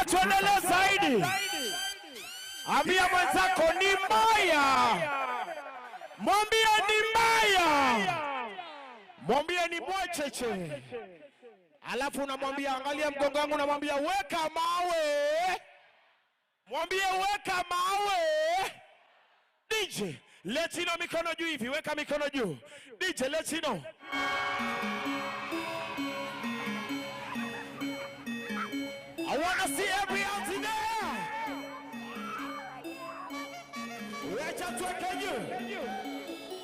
Tuendelee zaidi. Ambia mwenzako ni mbaya. Mwambie ni mbaya. Mwambie ni mwecheche. Alafu unamwambia angalia mgongo wangu, unamwambia weka mawe. Mwambie weka mawe. DJ, let you know mikono juu hivi, weka mikono juu. DJ, let you know. I want to see every hands in there. Wacha tuweke juu.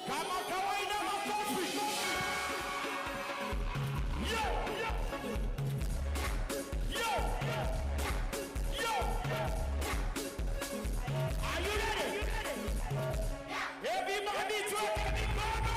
Kama kawaida makofi. Yo. Are you ready? Everybody tuweke mikono.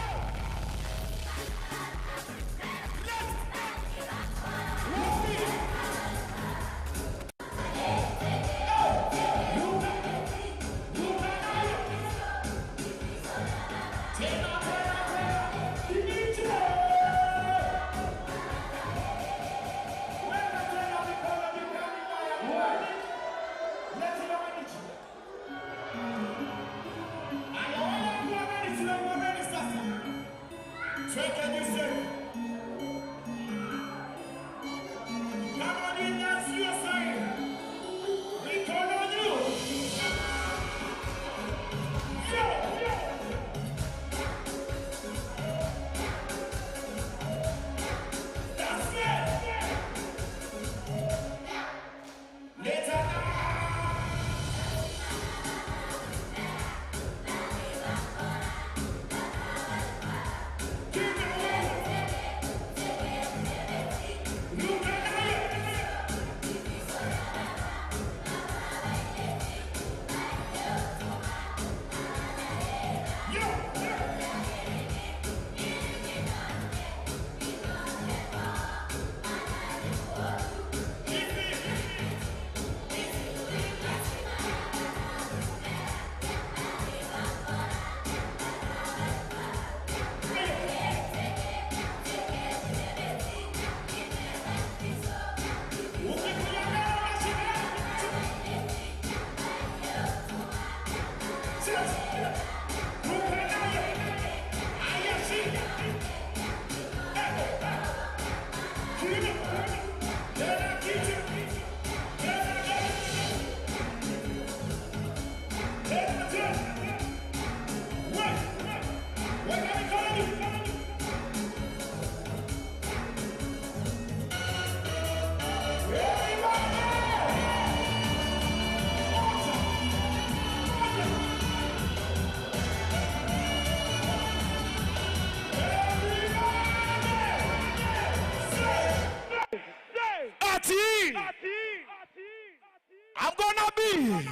I'm gonna be.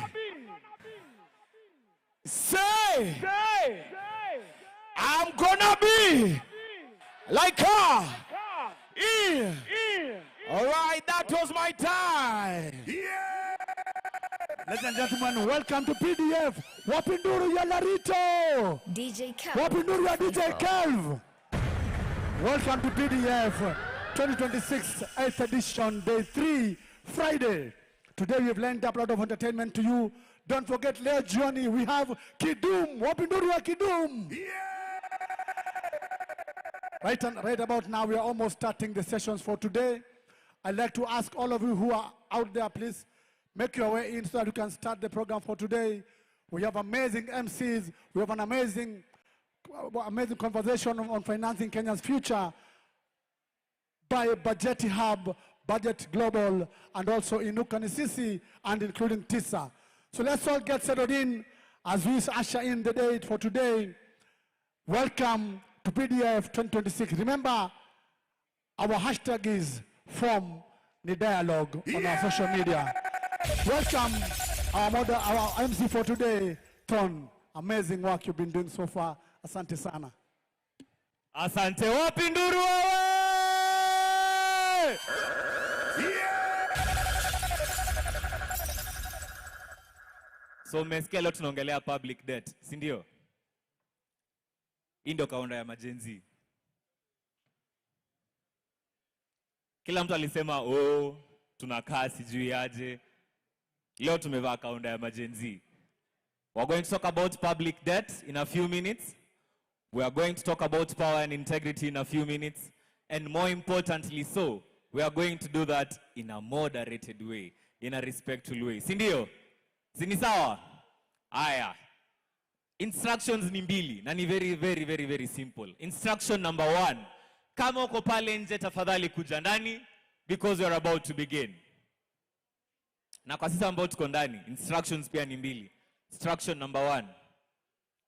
Say. I'm gonna be like her. All right, that was my time. Yeah. Ladies and gentlemen, welcome to PDF. Wapinduru ya Larito. DJ Kelv. Wapinduru ya DJ Kelv. Welcome to PDF 2026 8th edition, day 3, Friday. Today we have lined up a lot of entertainment to you. Don't forget, leo jioni we have Kidum. Wapinduru ya Kidum. Yeah. Right about now, we are almost starting the sessions for today. I'd like to ask all of you who are out there, please make your way in so that you can start the program for today. We have amazing MCs. We have an amazing conversation on financing Kenya's future by Budget Hub, Budget Global, and also Inuka Nisisi, and including TISA. So let's all get settled in as we usher in the date for today. Welcome to PDF 2026. Remember, our hashtag is From the Dialogue on our social media. Welcome our MC for today, Ton. Amazing work you've been doing so far. Asante sana. Asante Wapinduru wewe! So mmesikia leo tunaongelea public debt, si ndio? Hii ndio kaunda ya majenzi. Kila mtu alisema, oh, tunakaa sijui aje. Leo tumevaa kaunda ya majenzi. We're going to talk about public debt in a few minutes. We are going to talk about power and integrity in a few minutes. And more importantly so, we are going to do that in a moderated way, in a respectful way. Sindio? Sinisawa? Aya. Instructions ni mbili, na ni very simple. Instruction number 1. Kama uko pale nje tafadhali kuja ndani, because we are about to begin. Na kwa sisi ambao tuko ndani, instructions pia ni mbili. Instruction number 1.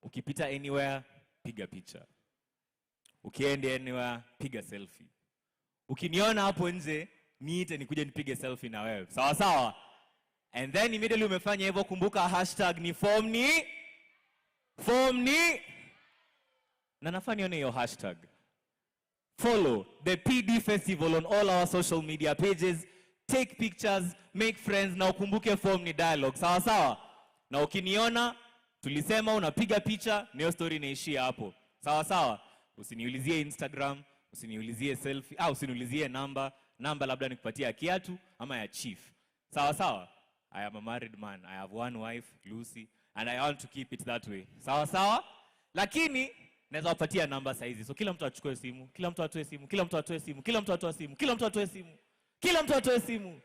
Ukipita anywhere, piga picha. Ukiende anywhere, piga selfie. Ukiniona hapo nje, niite nikuje nipige selfie na wewe. Sawa sawa? And then immediately umefanya hivyo, kumbuka hashtag ni form ni na nafaa nione hiyo hashtag. Follow the PD Festival on all our social media pages. Take pictures, make friends, na ukumbuke form ni dialogue. Sawa sawa? Na ukiniona, tulisema unapiga picha, niyo story inaishia hapo. Sawa sawa? Usiniulizie Instagram, usiniulizie selfie, usiniulizie namba labda nikupatia kiatu ama ya chief. Sawa sawa? I am a married man. I have one wife, Lucy, and I want to keep it that way. Sawa sawa? Lakini naweza kupatia namba saizi. So kila mtu achukue simu, kila mtu atoe simu, kila mtu atoe simu, kila mtu atoe simu, kila mtu atoe simu. Kila mtu atoe simu.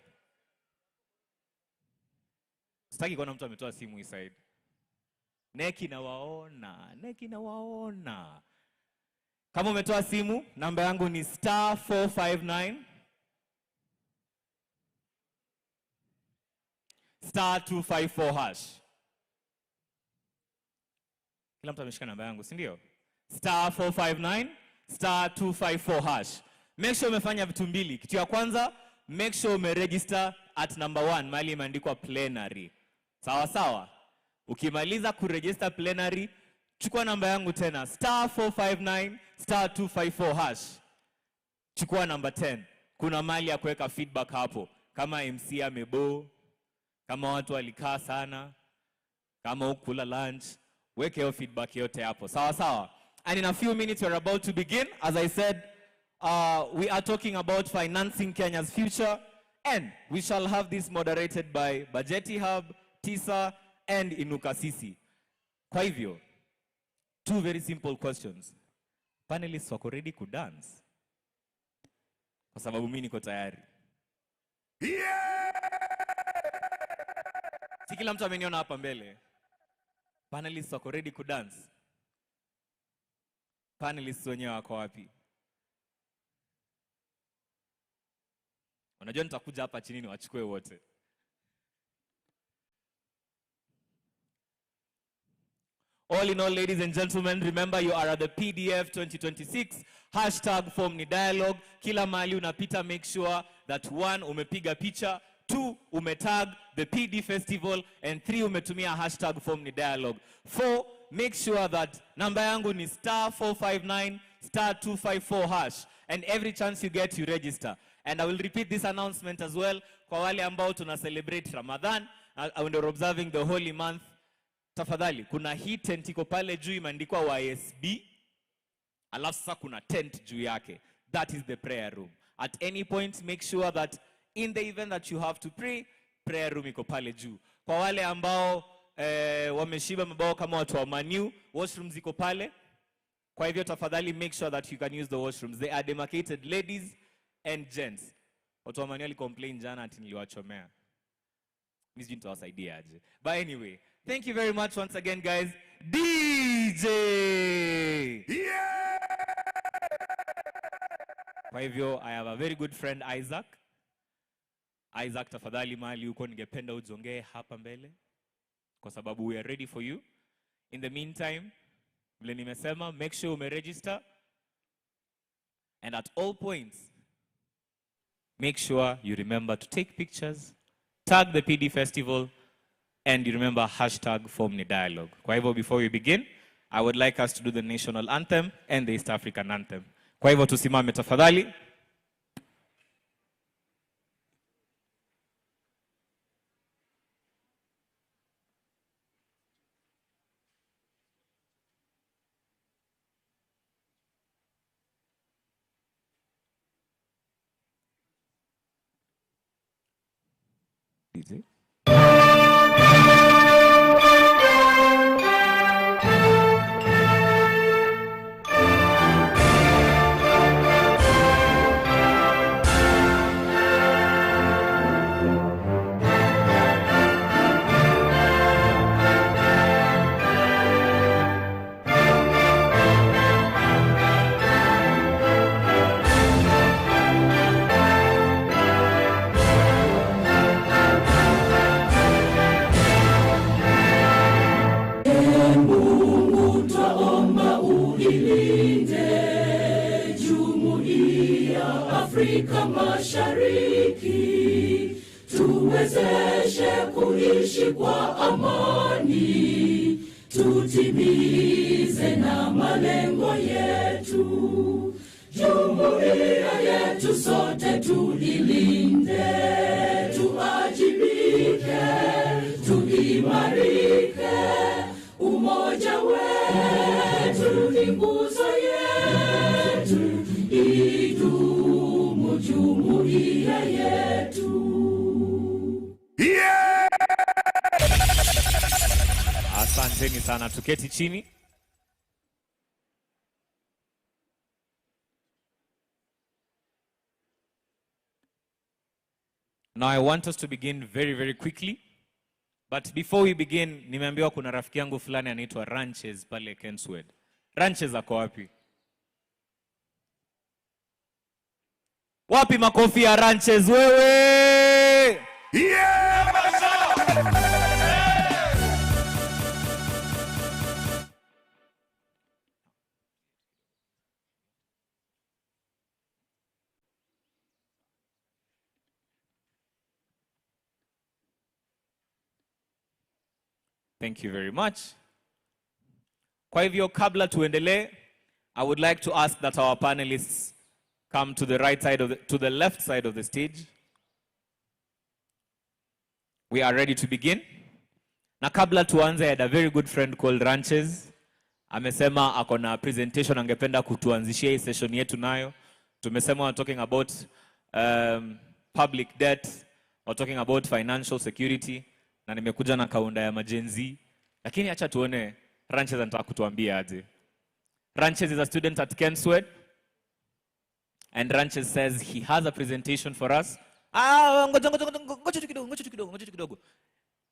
Sitaki kuona mtu ametoa simu hii side. Neki na waona. Kama umetoa simu, namba yangu ni *459 *254#. Kila mtu ameshika namba yangu, si ndio? *459 *254#. Make sure umefanya vitu mbili. Kitu ya kwanza, make sure umeregister at number 1, mahali imeandikwa plenary. Sawa sawa? Ukimaliza kuregister plenary, chukua namba yangu tena, *459 *254#. Chukua namba 10. Kuna mahali ya kuweka feedback hapo. Kama MC amebo, kama watu walikaa sana, kama ukula lunch, weke hiyo feedback yote hapo. Sawa sawa? And in a few minutes we're about to begin. As I said, we are talking about financing Kenya's future, and we shall have this moderated by Bajeti Hub, TISA, and Inuka Sisi. Kwa hivyo, 2 very simple questions. Panelists wako ready kudance? Kwa sababu mimi niko tayari. Yeah! Si kila mtu ameniona hapa mbele. Panelists wako ready kudance? Panelists wenyewe wako wapi? Unajua nitakuja hapa chini niwachukue wote. All in all, ladies and gentlemen, remember you are at the PDF 2026 #form ni dialogue. Kila mahali unapita, make sure that 1, umepiga picha, 2, umetag the PD Festival, and 3, umetumia #form ni dialogue. 4, make sure that namba yangu ni *459 *254#, and every chance you get, you register. And I will repeat this announcement as well. Kwa wale ambao tuna celebrate Ramadan, and we're observing the holy month, tafadhali, kuna hii tent iko pale juu imeandikwa YSB, alafu sasa kuna tent juu yake. That is the prayer room. At any point, make sure that in the event that you have to pray, prayer room iko pale juu. Kwa wale ambao wameshiba mabao kama watu wa Manu, washrooms iko pale. Kwa hivyo tafadhali, make sure that you can use the washrooms. They are demarcated, ladies and gents. Watu wa Manu walicomplain jana ati niliwachomea. Mimi nitawasaidia aje. But anyway, thank you very much once again, guys. DJ! Yeah! Kwa hivyo, I have a very good friend, Isaac. Isaac, tafadhali mahali huko ningependa ujongee hapa mbele, kwa sababu we are ready for you. In the meantime, vile nimesema, make sure umeregister. And at all points, make sure you remember to take pictures, tag the PD Festival, and you remember #form ni dialogue. Kwa hivyo, before we begin, I would like us to do the national anthem and the East African anthem. Kwa hivyo tusimame tafadhali. Afrika Mashariki, tuwezeshe kuishi kwa amani, tutimize na malengo yetu. Jumuiya yetu sote tuilinde, tuajibike, tuimarike. Umoja wetu ni nguzo yetu, idumu jumuiya yetu. Yeah! Asanteni sana, tuketi chini. Now I want us to begin very, very quickly. But before we begin, nimeambiwa kuna rafiki yangu fulani anaitwa Ranches pale Kenswed. Ranches ako wapi? Wapi makofi ya Ranches wewe? Yeah, Masha! Thank you very much. Kwa hivyo kabla tuendelee, I would like to ask that our panelists come to the right side to the left side of the stage. We are ready to begin. Na kabla tuanze, I had a very good friend called Ranches. Amesema ako na presentation angependa kutuanzishia hii session yetu nayo. Tumesema we're talking about public debt, we're talking about financial security, na nimekuja na kaunda ya majenzi. Lakini acha tuone Ranches anataka kutuambia aje. Ranches is a student at Kenswed, and Ranches says he has a presentation for us. Ngoja kidogo.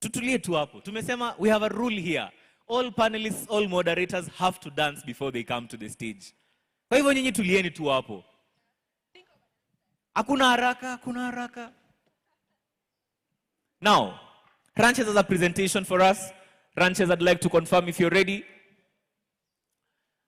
Tutulie tu hapo. Tumesema we have a rule here. All panelists, all moderators have to dance before they come to the stage. Kwa hivyo nyinyi tulieni tu hapo. Hakuna haraka. Now, Ranches has a presentation for us. Ranches, I'd like to confirm if you're ready.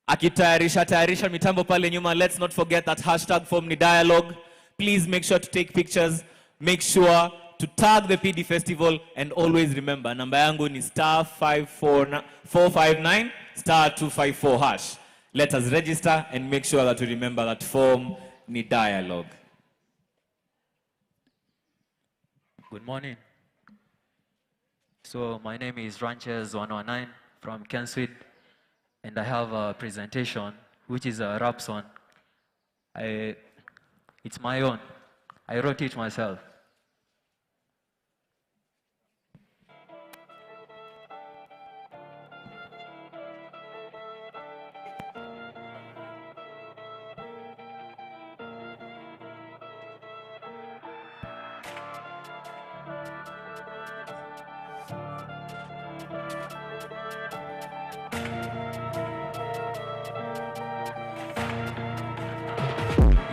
Akitayarisha mitambo pale nyuma. Let's not forget that hashtag form ni dialogue. Please make sure to take pictures. Make sure to tag the PD Festival, and always remember, namba yangu ni *459 *254 hash. Let us register and make sure that we remember that form ni dialogue. Good morning. So my name is Ranches 119 from Kenswed, and I have a presentation which is a rap song. It's my own. I wrote it myself.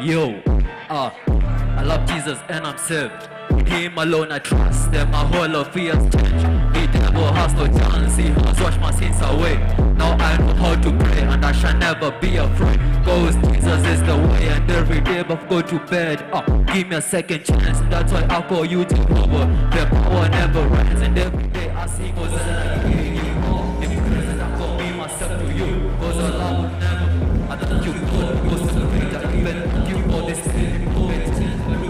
Yo, I love Jesus and I'm saved. In Him alone I trust, and my whole life has changed. The devil has no chance, he has washed my sins away. Now I know how to pray, and I shall never be afraid. Cause Jesus is the way, and every day I've go to bed. Give me a second chance, that's why I call you Jehovah. The power never ends, and every day I sing Hosanna, I give you all. In presence I call me myself to you, cause I love you never. I thank you God, because of the great I even thank you for this day. Look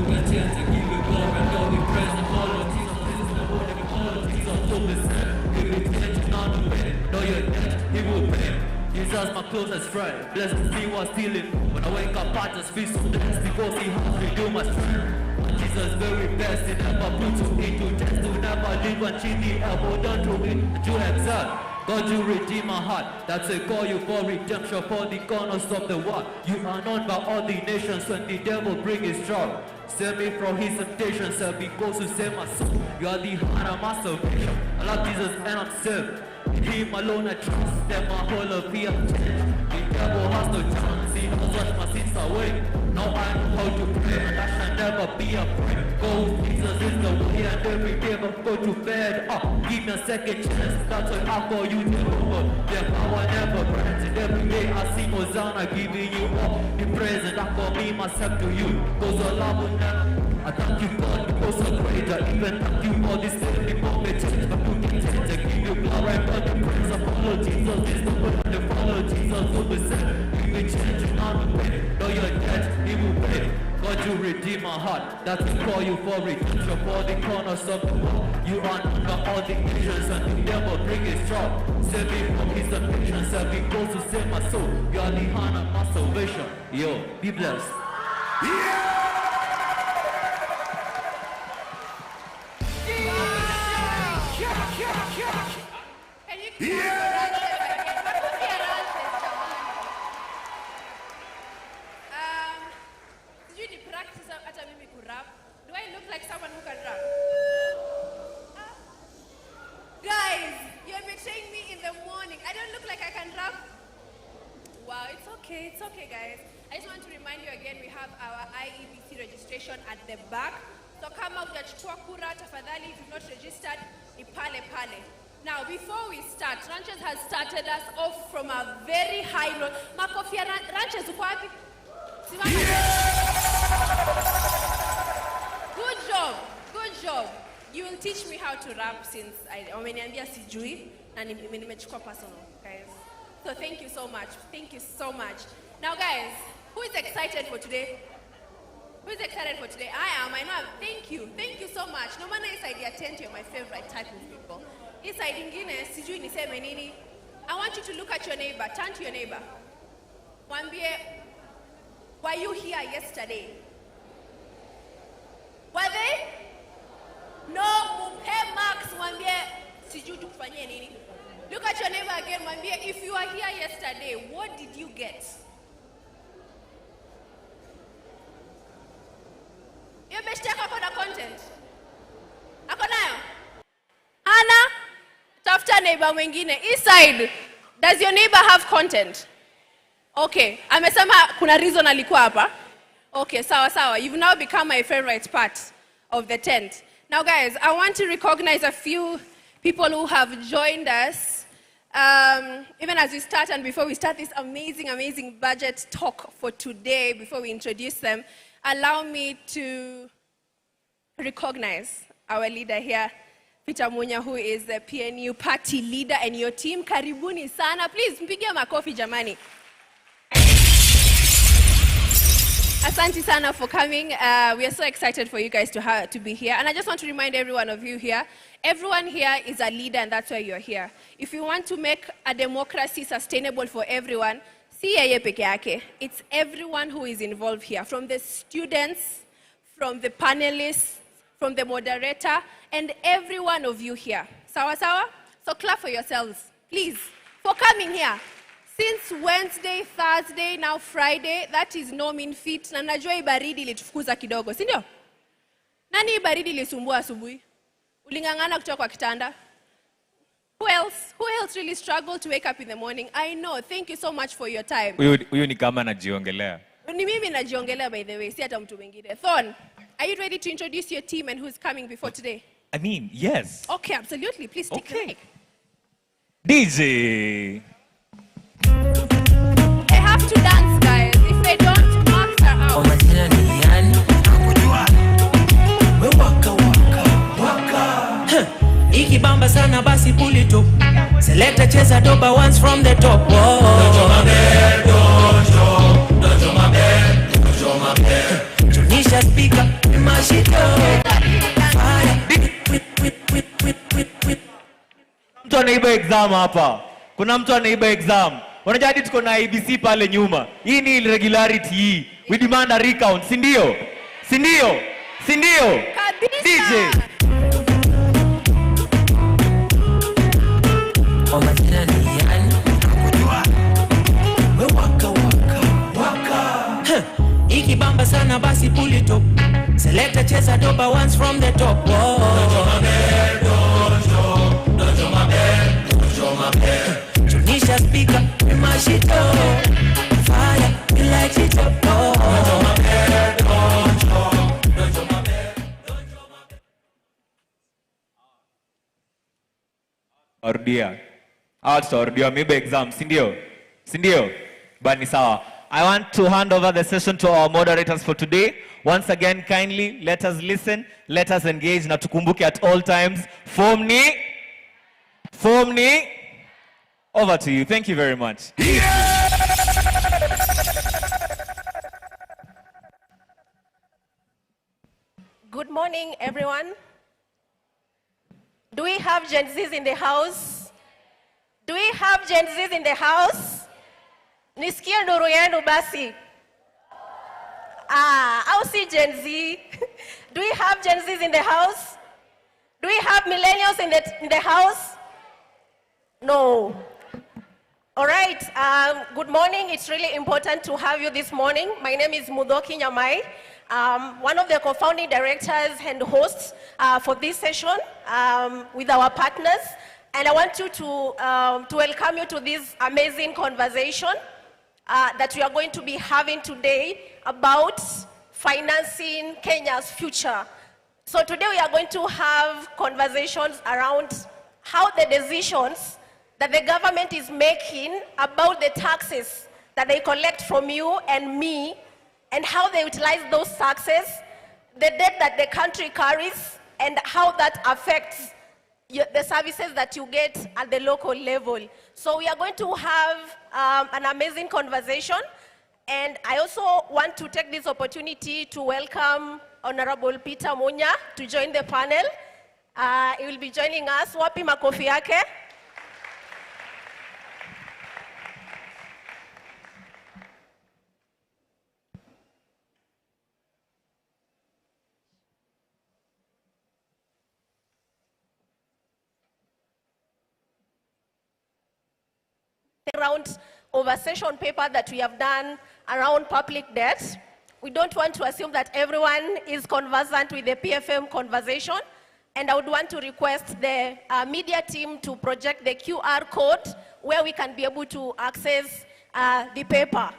at chance and give you glory and God be present. All of Jesus, this is the word and all of Jesus to be sent. Give me attention on the way, know you're dead, He will pay. Jesus my closest friend, blessed me while stealing. When I wake up I just feel so blessed because He has renewed my strength. Jesus very best, He never put you into test. To never leave and cheat the elbow down to it and to excel. God, you redeem my heart. That's a call you for redemption for the corners of the world. You are known by all the nations when the devil bring his trouble. Save me from his temptations, because you save my soul. You are the heart of my salvation. I love Jesus and I'm saved. In Him alone I trust, that my whole life He has changed. The devil has no chance, He has washed my sins away. Now I know how to pray, and I shall never be afraid. Cause Jesus is the way, and every day I go to bed. Give me a second chance, that's why I call you Jehovah. The power never ends, and every day I sing Hosanna, giving you all the praise, and I call me redeem myself to you, cause your love will never. I thank you God because I'm greater. Even thank you for this day before me change. I put intent to give you glory for the praise of follow Jesus. It's the way to follow Jesus will be saved. He will change you on the way. Though you're dead, he will pay. God, you redeem my heart. That's to call you for redemption for the corners of the world. You run under all the nations and the devil bring his trouble. Save me from his affliction. Save me goes to save my soul. You are the hand of my salvation. Yo, be blessed. Yeah! Can you did you practice at a mimi rap? Do I look like someone who can rap? Guys, you're betraying me in the morning. I don't look like I can rap. Wow, it's okay, guys. I just want to remind you again, we have our IEBC registration at the back. So come out, utachukua kura, tafadhali, if you've not registered, ni pale pale. Now, before we start, Ranches has started us off from a very high note. Makofi ya Ranches, uko wapi? Good job. You will teach me how to rap since umeniambia sijui na nimechukua personal, guys. So thank you so much. Now, guys, who is excited for today? I am. I know. Thank you so much. No matter side ya tent, you're my favorite type of people. Hii side ingine sijui niseme nini. I want you to look at your neighbor. Turn to your neighbor. Mwambie, were you here yesterday? Were they? No, mupe Max, mwambie sijui tukufanyie nini. Look at your neighbor again, mwambie, if you were here yesterday, what did you get? Your best akona content. Akonayo? Ana, tafuta neighbor mwingine. East side, does your neighbor have content? Okay, amesema kuna reason alikuwa hapa. Okay, sawa. You've now become my favorite part of the tent. Now, guys, I want to recognize a few people who have joined us. Even as we start and before we start this amazing budget talk for today, before we introduce them, allow me to recognize our leader here, Peter Munya, who is the PNU party leader, and your team. Karibuni sana. Please, mpigie makofi jamani. Asante sana for coming. We are so excited for you guys to be here. And I just want to remind every one of you here, everyone here is a leader, and that's why you're here. If you want to make a democracy sustainable for everyone, si yeye peke yake. It's everyone who is involved here, from the students, from the panelists, from the moderator, and every one of you here. Sawa? So clap for yourselves, please, for coming here. Since Wednesday, Thursday, now Friday, that is no mean feat. Na najua hii baridi ilitufukuza kidogo, si ndio? Nani hii baridi ilisumbua asubuhi? Ulingangana kutoka kwa kitanda? Who else really struggled to wake up in the morning? I know. Thank you so much for your time. Huyu ni kama najiongelea. Ni mimi najiongelea, by the way, si hata mtu mwingine. Thorn, are you ready to introduce your team and who's coming before today? I mean, yes. Okay, absolutely. Please take the mic. DJ. They have to dance, guys. If they don't, marks are out. Ikibamba sana basi pull it up. Select a cheza doba once from the top. Tunisha speaker, mashito. Mtu anaiba exam hapa. Kuna mtu anaiba exam. Unajua hadi tuko na IBC pale nyuma. Hii ni irregularity hii. We demand a recount, si ndio? Kabisa. DJ. Ikibamba sana basi pull it up. Select a cheza doba once from the top. Tunisha speaker, mashito. Fire, you light it up. Arudia. Awarudia maybe exam, si ndio? Bani sawa. I want to hand over the session to our moderators for today. Once again, kindly let us listen, let us engage, na tukumbuke at all times. Form ni. Over to you. Thank you very much. Good morning, everyone. Do we have Gen Zs in the house? Do we have Gen Zs in the house? Nisikie nduru yenu basi. I'll see Gen Z. Do we have Gen Zs in the house? Do we have millennials in the house? No. All right, good morning. It's really important to have you this morning. My name is Mudoki Nyamai. One of the co-founding directors and hosts for this session with our partners. And I want you to welcome you to this amazing conversation that we are going to be having today about financing Kenya's future. So today we are going to have conversations around how the decisions that the government is making about the taxes that they collect from you and me, and how they utilize those taxes, the debt that the country carries, and how that affects the services that you get at the local level. So we are going to have an amazing conversation, and I also want to take this opportunity to welcome Honorable Peter Munya to join the panel. He will be joining us. Wapi makofi yake? Around over session paper that we have done around public debt. We don't want to assume that everyone is conversant with the PFM conversation, and I would want to request the media team to project the QR code where we can be able to access the paper.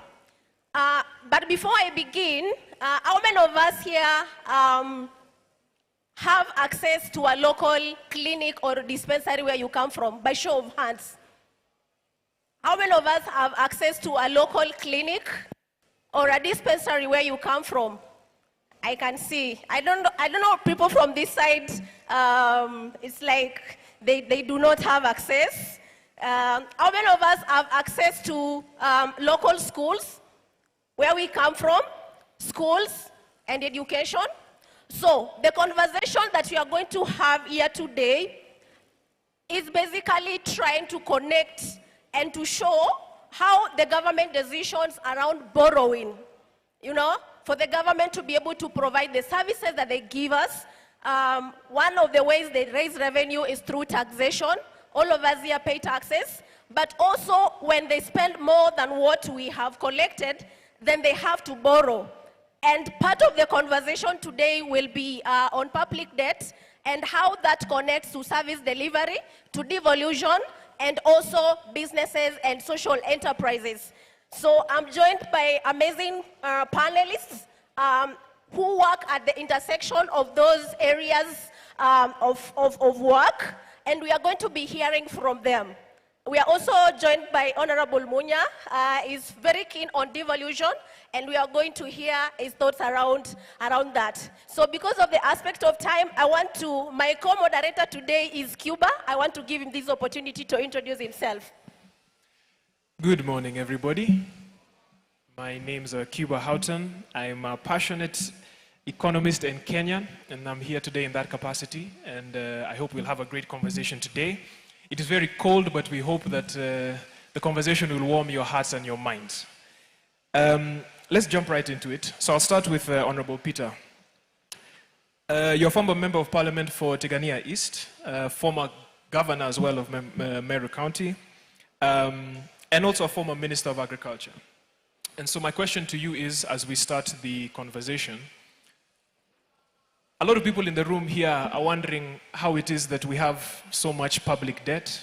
But before I begin, how many of us here have access to a local clinic or dispensary where you come from? By show of hands. How many of us have access to a local clinic or a dispensary where you come from? I can see. I don't know people from this side, it's like they do not have access. How many of us have access to local schools where we come from, schools and education? So the conversation that we are going to have here today is basically trying to connect and to show how the government decisions around borrowing, for the government to be able to provide the services that they give us. One of the ways they raise revenue is through taxation. All of us here pay taxes, but also when they spend more than what we have collected, then they have to borrow. And part of the conversation today will be on public debt and how that connects to service delivery, to devolution, and also businesses and social enterprises. So I'm joined by amazing panelists who work at the intersection of those areas of work, and we are going to be hearing from them. We are also joined by Honorable Munya. He's very keen on devolution, and we are going to hear his thoughts around that. So because of the aspect of time, my co-moderator today is Cuba. I want to give him this opportunity to introduce himself. Good morning, everybody. My name's Cuba Houghton. I'm a passionate economist and Kenyan, and I'm here today in that capacity, and I hope we'll have a great conversation today. It is very cold, but we hope that the conversation will warm your hearts and your minds. Let's jump right into it. So I'll start with Honorable Peter. You're a former member of parliament for Tegania East, former governor as well of Meru County, and also a former minister of agriculture. And so my question to you is, as we start the conversation, a lot of people in the room here are wondering how it is that we have so much public debt,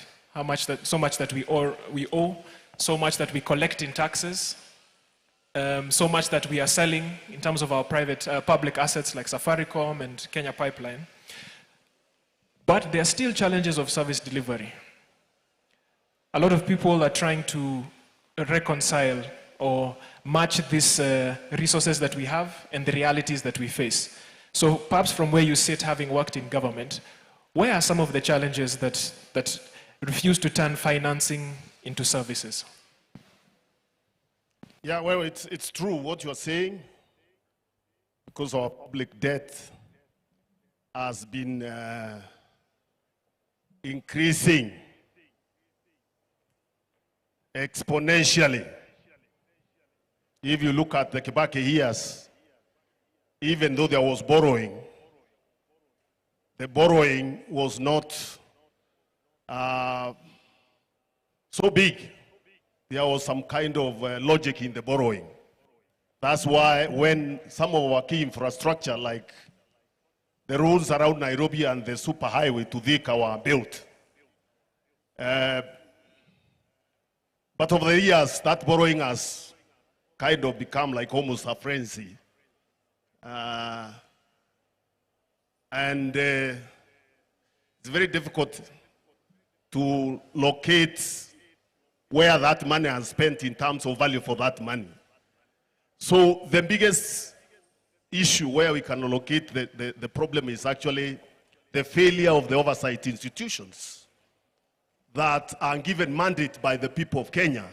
so much that we owe, so much that we collect in taxes, so much that we are selling in terms of our public assets like Safaricom and Kenya Pipeline. But there are still challenges of service delivery. A lot of people are trying to reconcile or match these resources that we have and the realities that we face. So perhaps from where you sit, having worked in government, where are some of the challenges that refuse to turn financing into services? Yeah, well, it's true what you're saying, because our public debt has been increasing exponentially. If you look at the Kibaki years, even though there was borrowing, the borrowing was not so big. There was some kind of logic in the borrowing. That's why when some of our key infrastructure, like the roads around Nairobi and the superhighway to Thika, were built. But over the years, that borrowing has kind of become like almost a frenzy. And it's very difficult to locate where that money has spent in terms of value for that money. So the biggest issue where we can locate the problem is actually the failure of the oversight institutions that are given mandate by the people of Kenya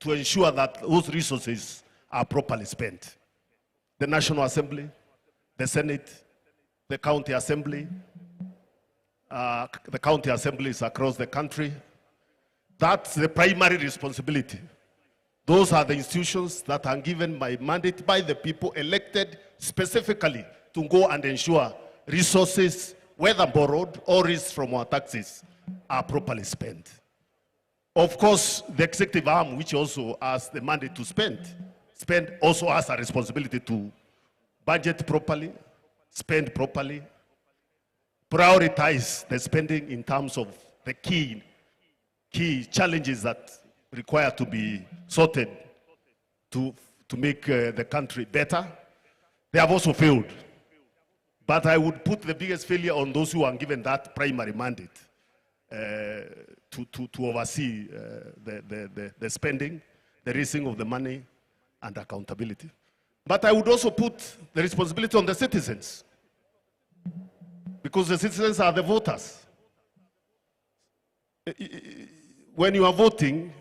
to ensure that those resources are properly spent. The National Assembly, the Senate, the County Assembly, the county assemblies across the country. That's the primary responsibility. Those are the institutions that are given by mandate by the people elected specifically to go and ensure resources, whether borrowed or raised from our taxes, are properly spent. Of course, the executive arm, which also has the mandate to spend also has a responsibility to budget properly, spend properly, prioritize the spending in terms of the key challenges that require to be sorted to make the country better. They have also failed. But I would put the biggest failure on those who are given that primary mandate to oversee the spending, the raising of the money, and accountability. But I would also put the responsibility on the citizens, because the citizens are the voters. When you are voting,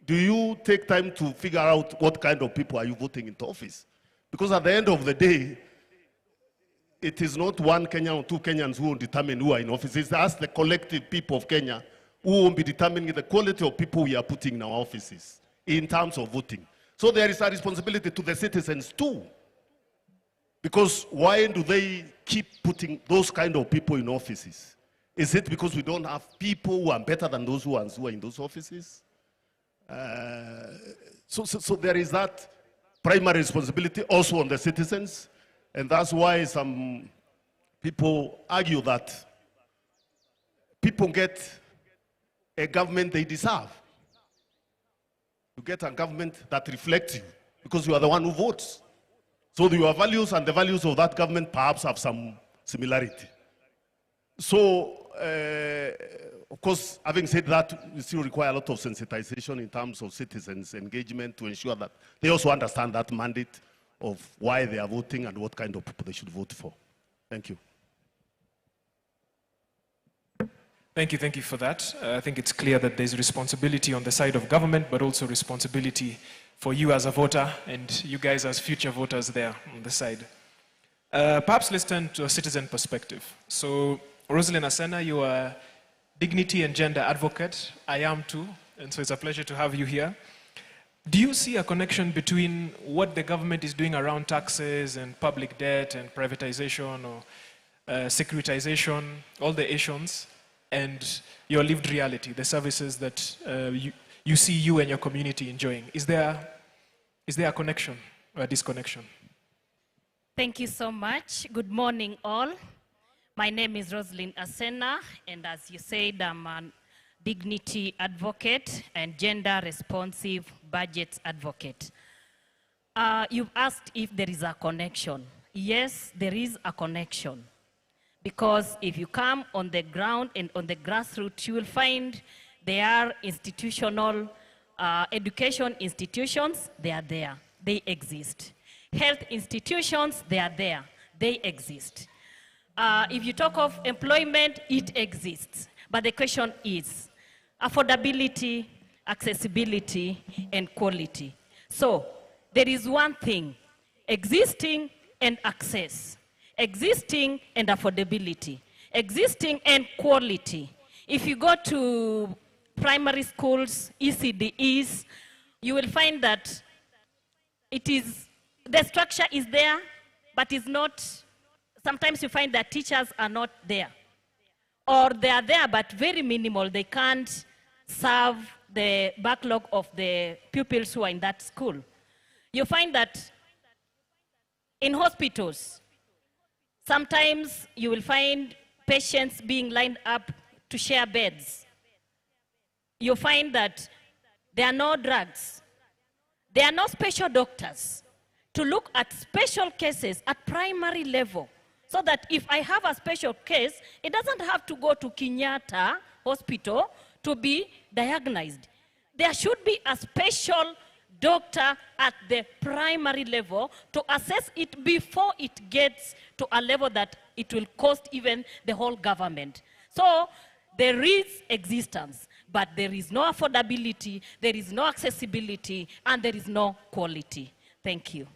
do you take time to figure out what kind of people are you voting into office? Because at the end of the day, it is not one Kenyan or two Kenyans who will determine who are in office. It's us, the collective people of Kenya, who will be determining the quality of people we are putting in our offices in terms of voting. So there is a responsibility to the citizens too. Because why do they keep putting those kind of people in offices? Is it because we don't have people who are better than those who are in those offices? So there is that primary responsibility also on the citizens. And that's why some people argue that people get a government they deserve. You get a government that reflects you because you are the one who votes. So your values and the values of that government perhaps have some similarity. So, of course, having said that, we still require a lot of sensitization in terms of citizens' engagement to ensure that they also understand that mandate of why they are voting and what kind of people they should vote for. Thank you. Thank you for that. I think it's clear that there's responsibility on the side of government, but also responsibility for you as a voter and you guys as future voters there on the side. Perhaps let's turn to a citizen perspective. So, Rosalind Asena, you are dignity and gender advocate. I am too, and so it's a pleasure to have you here. Do you see a connection between what the government is doing around taxes and public debt and privatization or securitization, all the issues, and your lived reality, the services that you see you and your community enjoying? Is there a connection or a disconnection? Thank you so much. Good morning, all. My name is Rosalind Asena, and as you said, I'm a dignity advocate and gender responsive budget advocate. You've asked if there is a connection. Yes, there is a connection. Because if you come on the ground and on the grassroots, you will find there are institutional, education institutions, they are there. they exist. Health institutions, they are there, they exist. If you talk of employment, it exists. But the question is affordability, accessibility, and quality. So there is one thing, existing and access, existing and affordability, existing and quality. If you go to primary schools, ECDEs, you will find that the structure is there, but is not, sometimes you find that teachers are not there. Or they are there, but very minimal. They can't serve the backlog of the pupils who are in that school. You find that in hospitals, sometimes you will find patients being lined up to share beds. You find that there are no drugs. There are no special doctors to look at special cases at primary level, so that if I have a special case, it doesn't have to go to Kenyatta Hospital to be diagnosed. There should be a special doctor at the primary level to assess it before it gets to a level that it will cost even the whole government. So there is existence, but there is no affordability, there is no accessibility, and there is no quality. Thank you.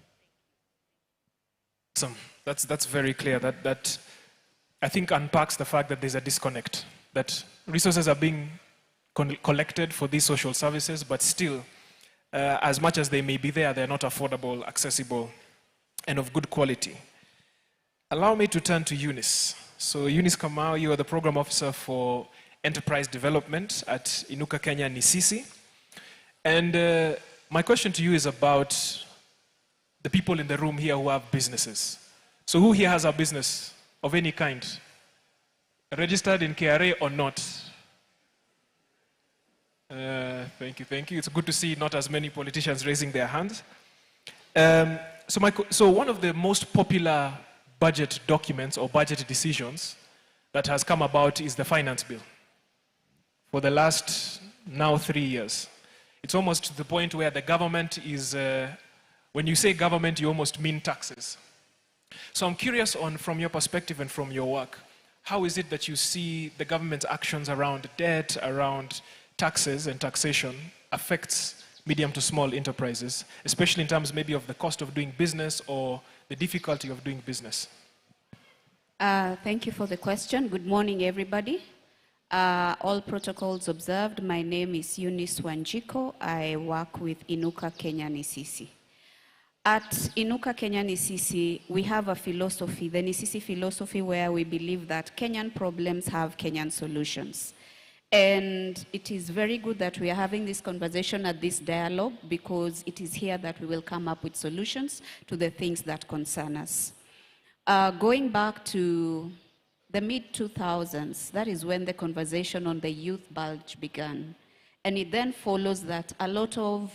Awesome. That's very clear. That I think unpacks the fact that there's a disconnect, that resources are being collected for these social services, but still, as much as they may be there, they're not affordable, accessible, and of good quality. Allow me to turn to Eunice. So Eunice Kamau, you are the Program Officer for Enterprise Development at Inuka Kenya Nisisi. And my question to you is about the people in the room here who have businesses. So who here has a business of any kind? Registered in KRA or not? Thank you. It's good to see not as many politicians raising their hands. So one of the most popular budget documents or budget decisions that has come about is the finance bill. For the last now 3 years. It's almost to the point where the government is, when you say government, you almost mean taxes. So I'm curious from your perspective and from your work, how is it that you see the government's actions around debt, around taxes and taxation affects medium to small enterprises, especially in terms maybe of the cost of doing business or the difficulty of doing business? Thank you for the question. Good morning, everybody. All protocols observed. My name is Eunice Wanjiko. I work with Inuka Kenya Nisisi. At Inuka Kenya Nisisi, we have a philosophy, the Nisisi philosophy, where we believe that Kenyan problems have Kenyan solutions. And it is very good that we are having this conversation at this dialogue, because it is here that we will come up with solutions to the things that concern us. Going back to the mid-2000s, that is when the conversation on the youth bulge began. And it then follows that a lot of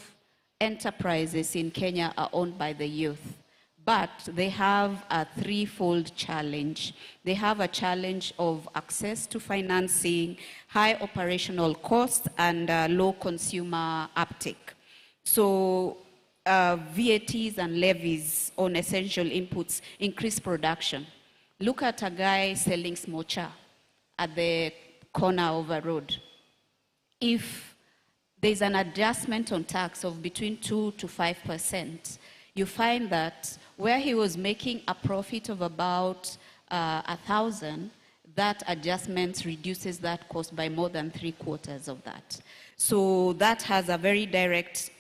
enterprises in Kenya are owned by the youth, but they have a threefold challenge. They have a challenge of access to financing, high operational costs, and low consumer uptake. So VATs and levies on essential inputs increase production. Look at a guy selling smocha at the corner of a road. If there's an adjustment on tax of between 2 to 5%, you find that where he was making a profit of about 1,000, that adjustment reduces that cost by more than 3/4 of that. So that has a very direct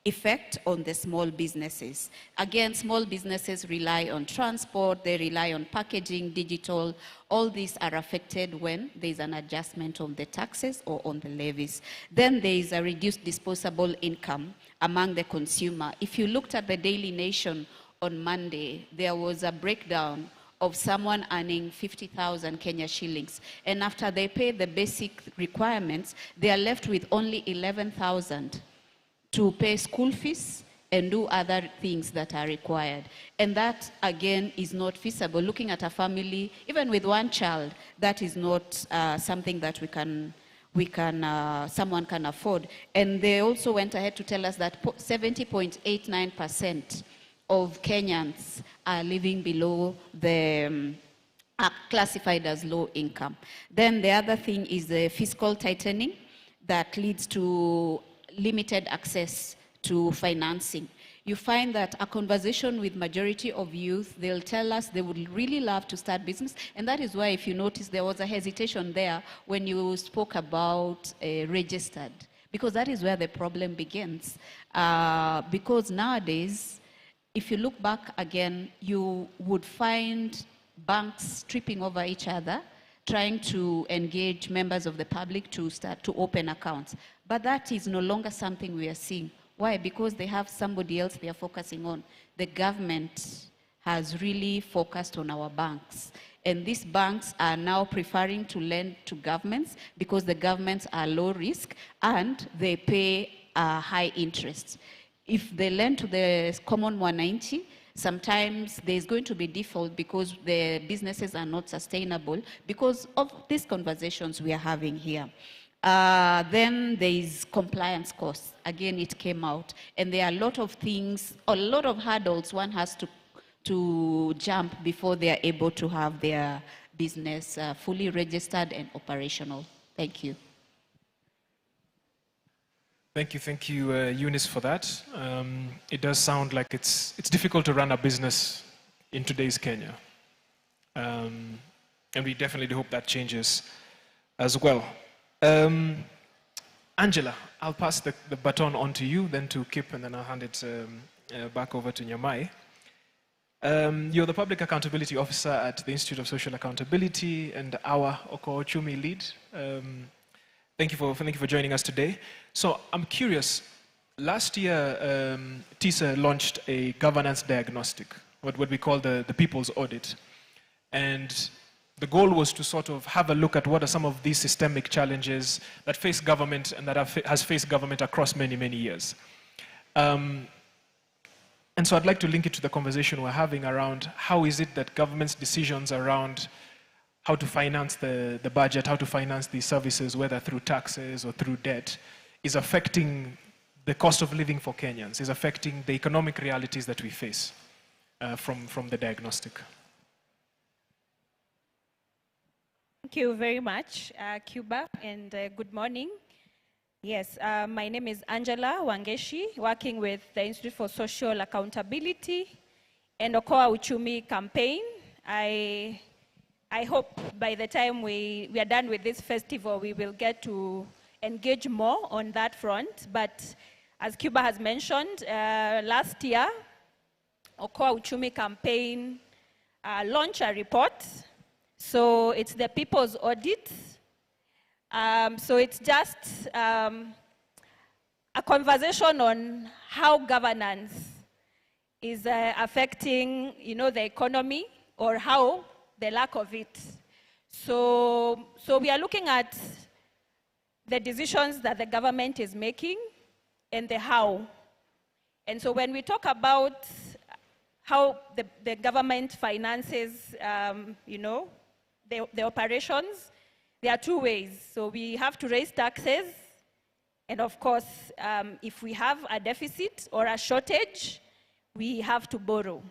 effect on the small businesses. Again, small businesses rely on transport, they rely on packaging, digital. All these are affected when there's an adjustment on the taxes or on the levies. Then there is a reduced disposable income among the consumer. If you looked at the Daily Nation on Monday, there was a breakdown of someone earning 50,000 Kenya shillings. And after they pay the basic requirements, they are left with only 11,000 to pay school fees and do other things that are required. And that, again, is not feasible. Looking at a family, even with one child, that is not something that someone can afford. And they also went ahead to tell us that 70.89% of Kenyans are living below the are classified as low income. Then the other thing is the fiscal tightening that leads to limited access to financing. You find that a conversation with majority of youth, they'll tell us they would really love to start business. And that is why, if you notice, there was a hesitation there when you spoke about registered, because that is where the problem begins. Because nowadays, if you look back again, you would find banks tripping over each other, trying to engage members of the public to start to open accounts. But that is no longer something we are seeing. Why? Because they have somebody else they are focusing on. The government has really focused on our banks. And these banks are now preferring to lend to governments because the governments are low risk and they pay high interest. If they lend to the common 190, sometimes there's going to be default because the businesses are not sustainable because of these conversations we are having here. Then there is compliance costs. Again, it came out. And there are a lot of things, a lot of hurdles one has to jump before they are able to have their business fully registered and operational. Thank you. Thank you, Eunice, for that. It does sound like it's difficult to run a business in today's Kenya. And we definitely hope that changes as well. Angela, I'll pass the baton on to you, then to Kip, and then I'll hand it back over to Nyamai. You're the Public Accountability Officer at the Institute of Social Accountability and our Oko Ochumi lead. Thank you for joining us today. So I'm curious, last year TISA launched a governance diagnostic, what we call the People's Audit. And the goal was to sort of have a look at what are some of these systemic challenges that face government and that has faced government across many, many years. And so I'd like to link it to the conversation we're having around how is it that government's decisions around how to finance the budget, how to finance these services, whether through taxes or through debt, is affecting the cost of living for Kenyans, is affecting the economic realities that we face from the diagnostic. Thank you very much, Cuba, and good morning. Yes, my name is Angela Wangeshi, working with the Institute for Social Accountability and Okoa Uchumi campaign. I hope by the time we are done with this festival, we will get to engage more on that front. But as Cuba has mentioned, last year, Okoa Uchumi campaign launched a report. So it's the People's Audit. So it's just a conversation on how governance is affecting, the economy, or how the lack of it. So we are looking at the decisions that the government is making and the how. And so when we talk about how the government finances, the operations, there are two ways. So we have to raise taxes, and of course, if we have a deficit or a shortage, we have to borrow.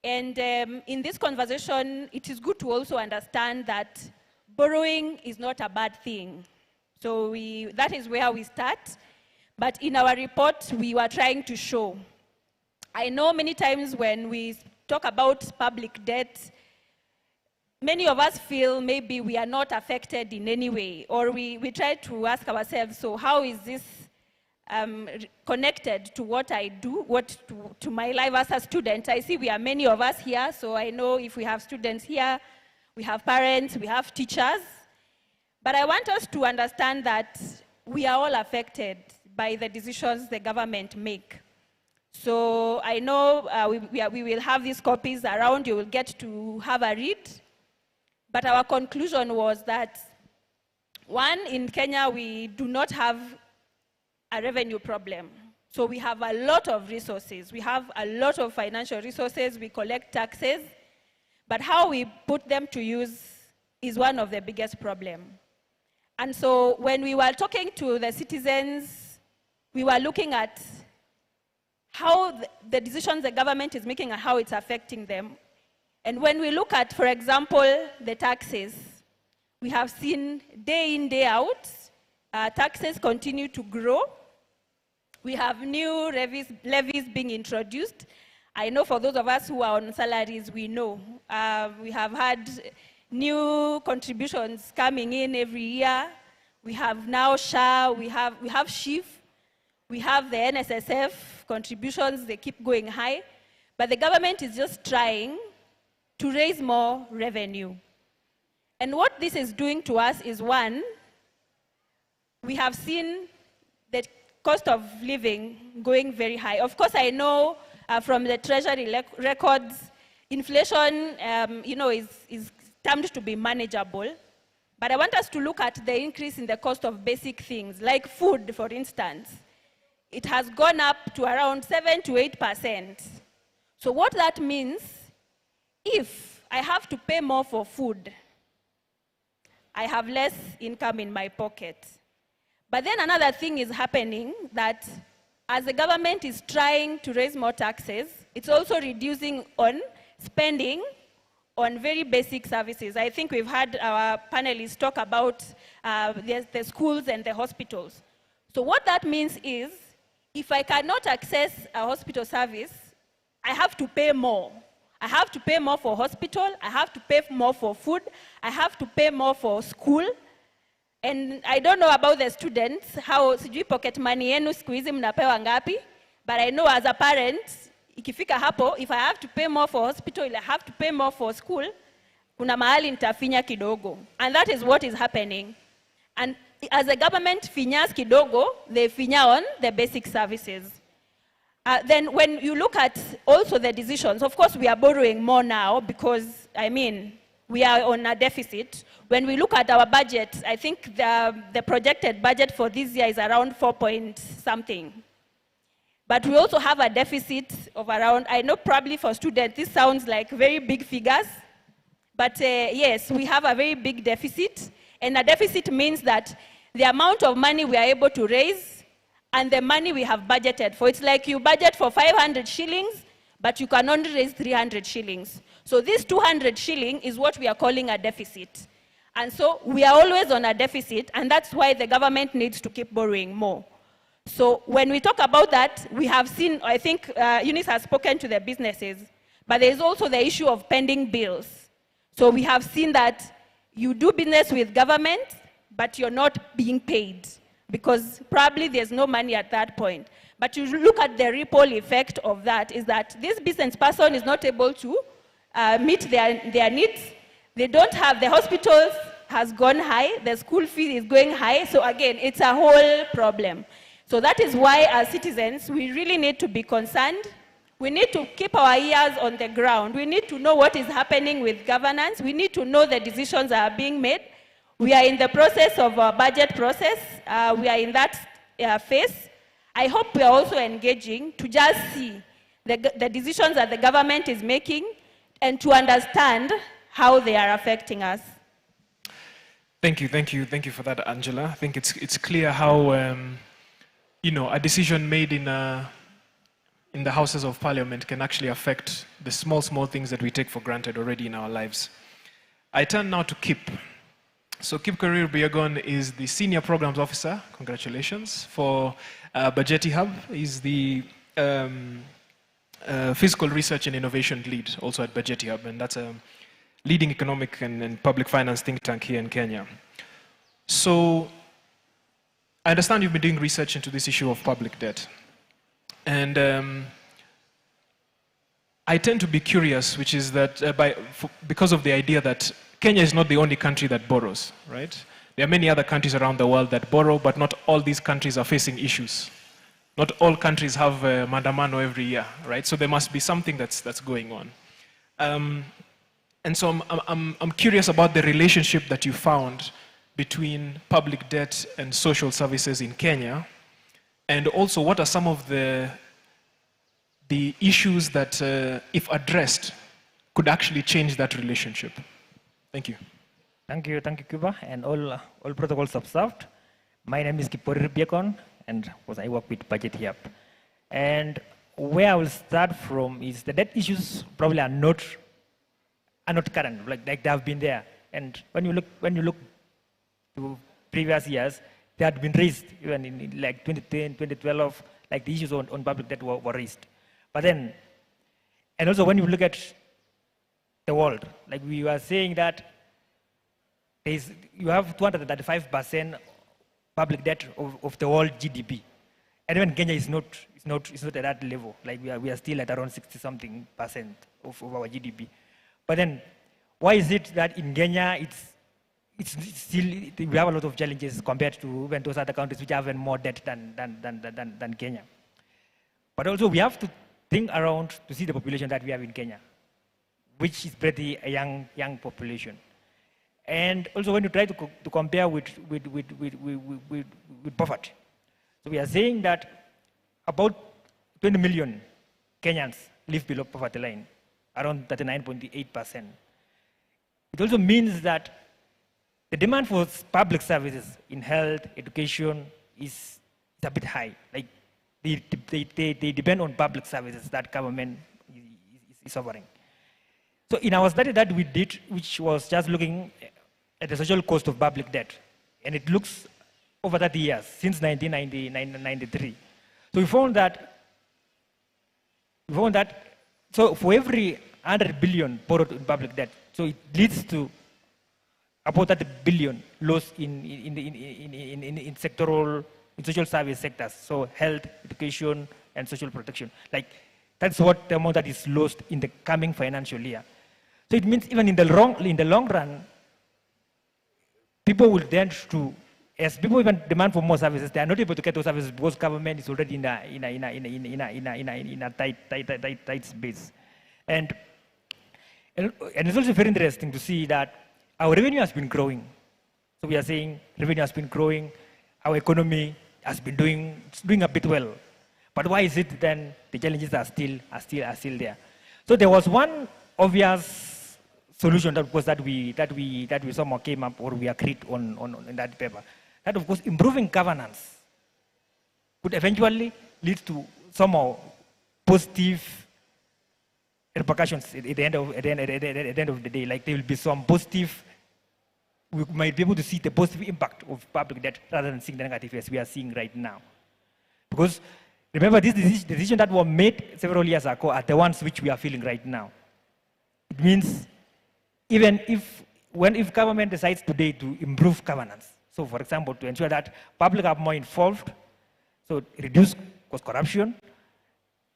And in this conversation, it is good to also understand that borrowing is not a bad thing. So that is where we start. But in our report, we were trying to show. I know many times when we talk about public debt, many of us feel maybe we are not affected in any way, or we try to ask ourselves, so how is this connected to what I do, to my life as a student? I see we are many of us here, so I know if we have students here, we have parents, we have teachers. But I want us to understand that we are all affected by the decisions the government make. So I know we will have these copies around, you will get to have a read. But our conclusion was that, one, in Kenya, we do not have a revenue problem. So we have a lot of resources. We have a lot of financial resources. We collect taxes. But how we put them to use is one of the biggest problems. And so when we were talking to the citizens, we were looking at how the decisions the government is making and how it's affecting them. And when we look at, for example, the taxes, we have seen day in, day out, taxes continue to grow. We have new levies being introduced. I know for those of us who are on salaries, we know. We have had new contributions coming in every year. We have now SHA, we have SHIF, we have the NSSF contributions, they keep going high. But the government is just trying to raise more revenue. And what this is doing to us is, one, we have seen the cost of living going very high. Of course, I know from the Treasury records, inflation is termed to be manageable. But I want us to look at the increase in the cost of basic things, like food, for instance. It has gone up to around 7 to 8%. So what that means, if I have to pay more for food, I have less income in my pocket. But then another thing is happening, that as the government is trying to raise more taxes, it's also reducing on spending on very basic services. I think we've had our panelists talk about the schools and the hospitals. So what that means is, if I cannot access a hospital service, I have to pay more. I have to pay more for hospital, I have to pay more for food, I have to pay more for school. And I don't know about the students, how sijui pocket money yenu siku hizi mnapewa ngapi, but I know as a parent, ikifika hapo, if I have to pay more for hospital, I have to pay more for school, kuna mahali nitafinya kidogo. And that is what is happening. And as the government finyas kidogo, they finya on the basic services. Then when you look at also the decisions, of course we are borrowing more now because, we are on a deficit. When we look at our budget, I think the projected budget for this year is around 4 point something. But we also have a deficit of around, I know probably for students this sounds like very big figures, but yes, we have a very big deficit. And a deficit means that the amount of money we are able to raise and the money we have budgeted for. It's like you budget for 500 shillings, but you can only raise 300 shillings. So this 200 shilling is what we are calling a deficit. And so we are always on a deficit, and that's why the government needs to keep borrowing more. So when we talk about that, we have seen, I think Eunice has spoken to the businesses, but there's also the issue of pending bills. So we have seen that you do business with government, but you're not being paid, because probably there's no money at that point. But you look at the ripple effect of that, is that this business person is not able to meet their needs. They don't have, the hospitals has gone high, the school fee is going high, so again, it's a whole problem. So that is why as citizens, we really need to be concerned. We need to keep our ears on the ground. We need to know what is happening with governance. We need to know the decisions that are being made. We are in the process of our budget process. We are in that phase. I hope we are also engaging to just see the decisions that the government is making and to understand how they are affecting us. Thank you for that, Angela. I think it's clear how a decision made in the Houses of Parliament can actually affect the small things that we take for granted already in our lives. I turn now to Kip. So Kip Korir Biagon is the Senior Programs Officer, congratulations, for Budgeti Hub. He's the Fiscal Research and Innovation Lead, also at Budgeti Hub, and that's a leading economic and public finance think tank here in Kenya. So I understand you've been doing research into this issue of public debt. And I tend to be curious, which is that because of the idea that Kenya is not the only country that borrows, right? There are many other countries around the world that borrow, but not all these countries are facing issues. Not all countries have mandamano every year, right? So there must be something that's going on. And so I'm curious about the relationship that you found between public debt and social services in Kenya, and also what are some of the issues that, if addressed, could actually change that relationship? Thank you. Thank you, Cuba, and all protocols observed. My name is Kipori Biakon, and I work with Budget Help. And where I will start from is the debt issues probably are not current, like they have been there. And when you look to previous years, they had been raised even in like 2010, 2012, like the issues on public debt were raised. But then, and also when you look at the world, like we were saying that you have 235% public debt of the world GDP. And even Kenya is not at that level. Like we are still at around 60-something% of our GDP. But then, why is it that in Kenya it's still, we have a lot of challenges compared to even those other countries which have even more debt than Kenya? But also we have to think around to see the population that we have in Kenya, which is pretty a young population. And also when you try to compare with poverty. So we are saying that about 20 million Kenyans live below poverty line, around 39.8%. It also means that the demand for public services in health, education is a bit high. Like they depend on public services that government is offering. So in our study that we did, which was just looking at the social cost of public debt, and it looks over 30 years, since 1993. So we found that so for every 100 billion borrowed in public debt, so it leads to about 30 billion lost in sectoral, in social service sectors, so health, education, and social protection. Like that's what the amount that is lost in the coming financial year. So it means even in the long run, people will tend to, as people even demand for more services, they are not able to get those services because government is already in a tight space. And it's also very interesting to see that our revenue has been growing. So we are saying revenue has been growing, our economy has been doing a bit well. But why is it then the challenges are still there? So there was one obvious solution that we somehow came up or we agreed on in that paper. That of course improving governance could eventually lead to somehow positive repercussions at the end of the day. Like there will be some positive, we might be able to see the positive impact of public debt rather than seeing the negative as we are seeing right now. Because remember, these decisions that were made several years ago are the ones which we are feeling right now. It means even if government decides today to improve governance, so for example, to ensure that public are more involved, so reduce cost corruption,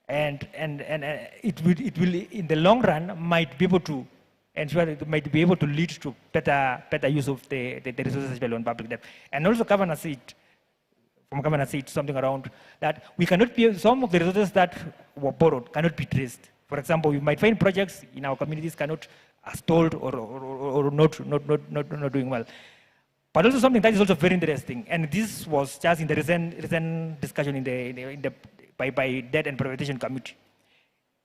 and it will in the long run might be able to ensure that it might be able to lead to better use of the resources available on public debt. And also governance said something around that we cannot be, some of the resources that were borrowed cannot be traced. For example, we might find projects in our communities are stalled or not doing well. But also something that is also very interesting, and this was just in the recent discussion by Debt and Privatization Committee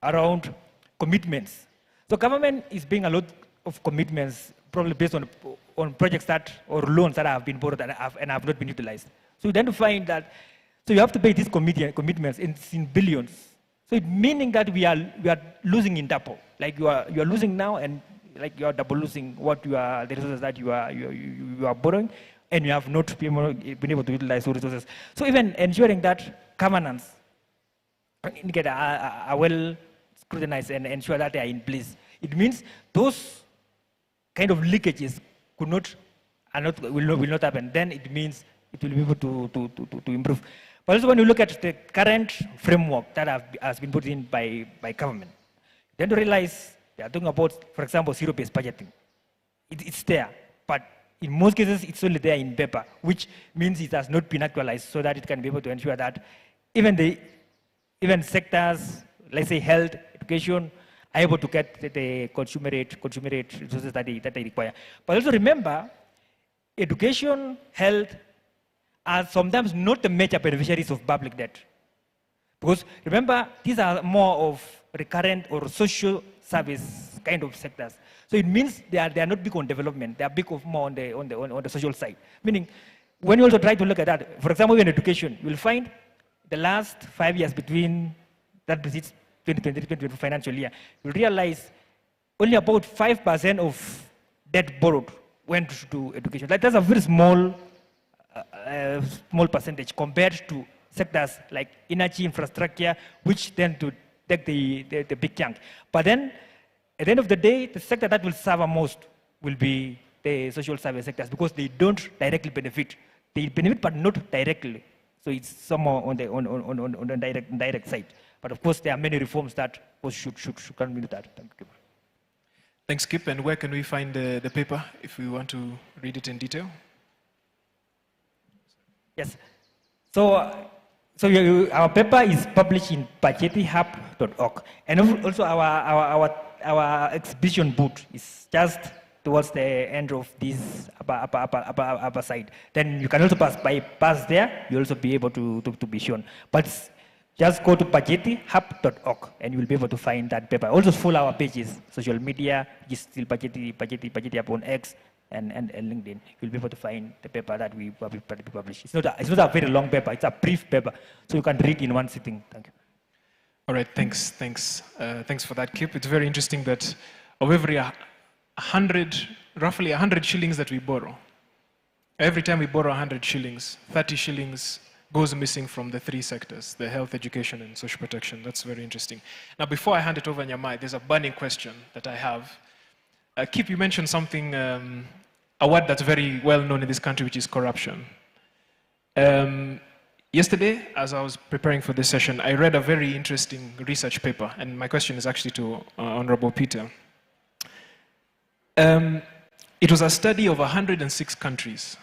around commitments. So government is being a lot of commitments, probably based on projects or loans that have been borrowed and have not been utilized. So you tend to find that, so you have to pay these commitments in billions. So it meaning that we are losing in double. Like you are losing now, and like you are double losing the resources that you are borrowing, and you have not been able to utilize those resources. So even ensuring that governance are well scrutinized and ensure that they are in place. It means those kind of leakages will not happen. Then it means it will be able to improve. But also when you look at the current framework that has been put in by government, then to realize they are talking about, for example, zero-based budgeting. It's there, but in most cases it's only there in paper, which means it has not been actualized so that it can be able to ensure that even sectors, let's say health, education, are able to get the consumer rate resources that they require. But also remember, education, health are sometimes not the major beneficiaries of public debt. Because remember, these are more of recurrent or social service kind of sectors. So it means they are not big on development. They are big more on the social side. Meaning, when you also try to look at that, for example, in education, you will find the last 5 years between that 2020 financial year, you realize only about 5% of debt borrowed went to education. Like that's a very small percentage compared to sectors like energy infrastructure, which tend to take the big chunk. But then, at the end of the day, the sector that will suffer most will be the social service sectors because they don't directly benefit. They benefit, but not directly. So it's somewhere on the direct side. But of course, there are many reforms that should come into that. Thank you. Thanks, Kip. And where can we find the paper if we want to read it in detail? Yes. So our paper is published in budgetyhub.org. And also our exhibition booth is just towards the end of this upper side. Then you can also pass there, you'll also be able to be shown. But just go to budgetyhub.org and you will be able to find that paper. Also follow our pages, social media, just still budgety upon X and LinkedIn. You'll be able to find the paper that we publish. It's not a very long paper, it's a brief paper. So you can read in one sitting. Thank you. All right, thanks for that, Kip. It's very interesting that of every 100, roughly 100 shillings that we borrow, every time we borrow 100 shillings, 30 shillings goes missing from the three sectors, the health, education, and social protection. That's very interesting. Now, before I hand it over, Nyamai, there's a burning question that I have. Kip, you mentioned something, a word that's very well known in this country, which is corruption. Yesterday, as I was preparing for this session, I read a very interesting research paper, and my question is actually to Honorable Peter. It was a study of 106 countries.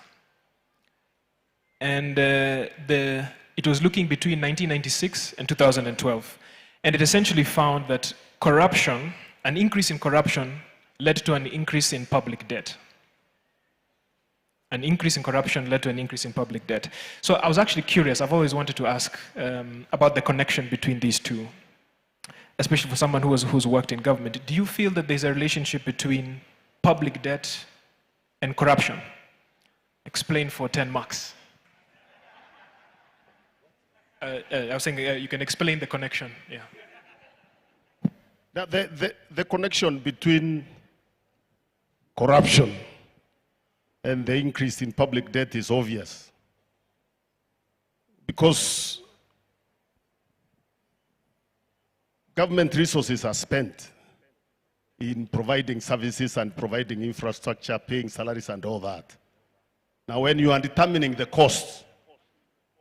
And it was looking between 1996 and 2012. And it essentially found that corruption, an increase in corruption, led to an increase in public debt. An increase in corruption led to an increase in public debt. So I was actually curious, I've always wanted to ask about the connection between these two, especially for someone who's worked in government. Do you feel that there's a relationship between public debt and corruption? Explain for 10 marks. I was saying you can explain the connection. Yeah. Now, the connection between corruption and the increase in public debt is obvious. Because government resources are spent in providing services and providing infrastructure, paying salaries and all that. Now, when you are determining the costs,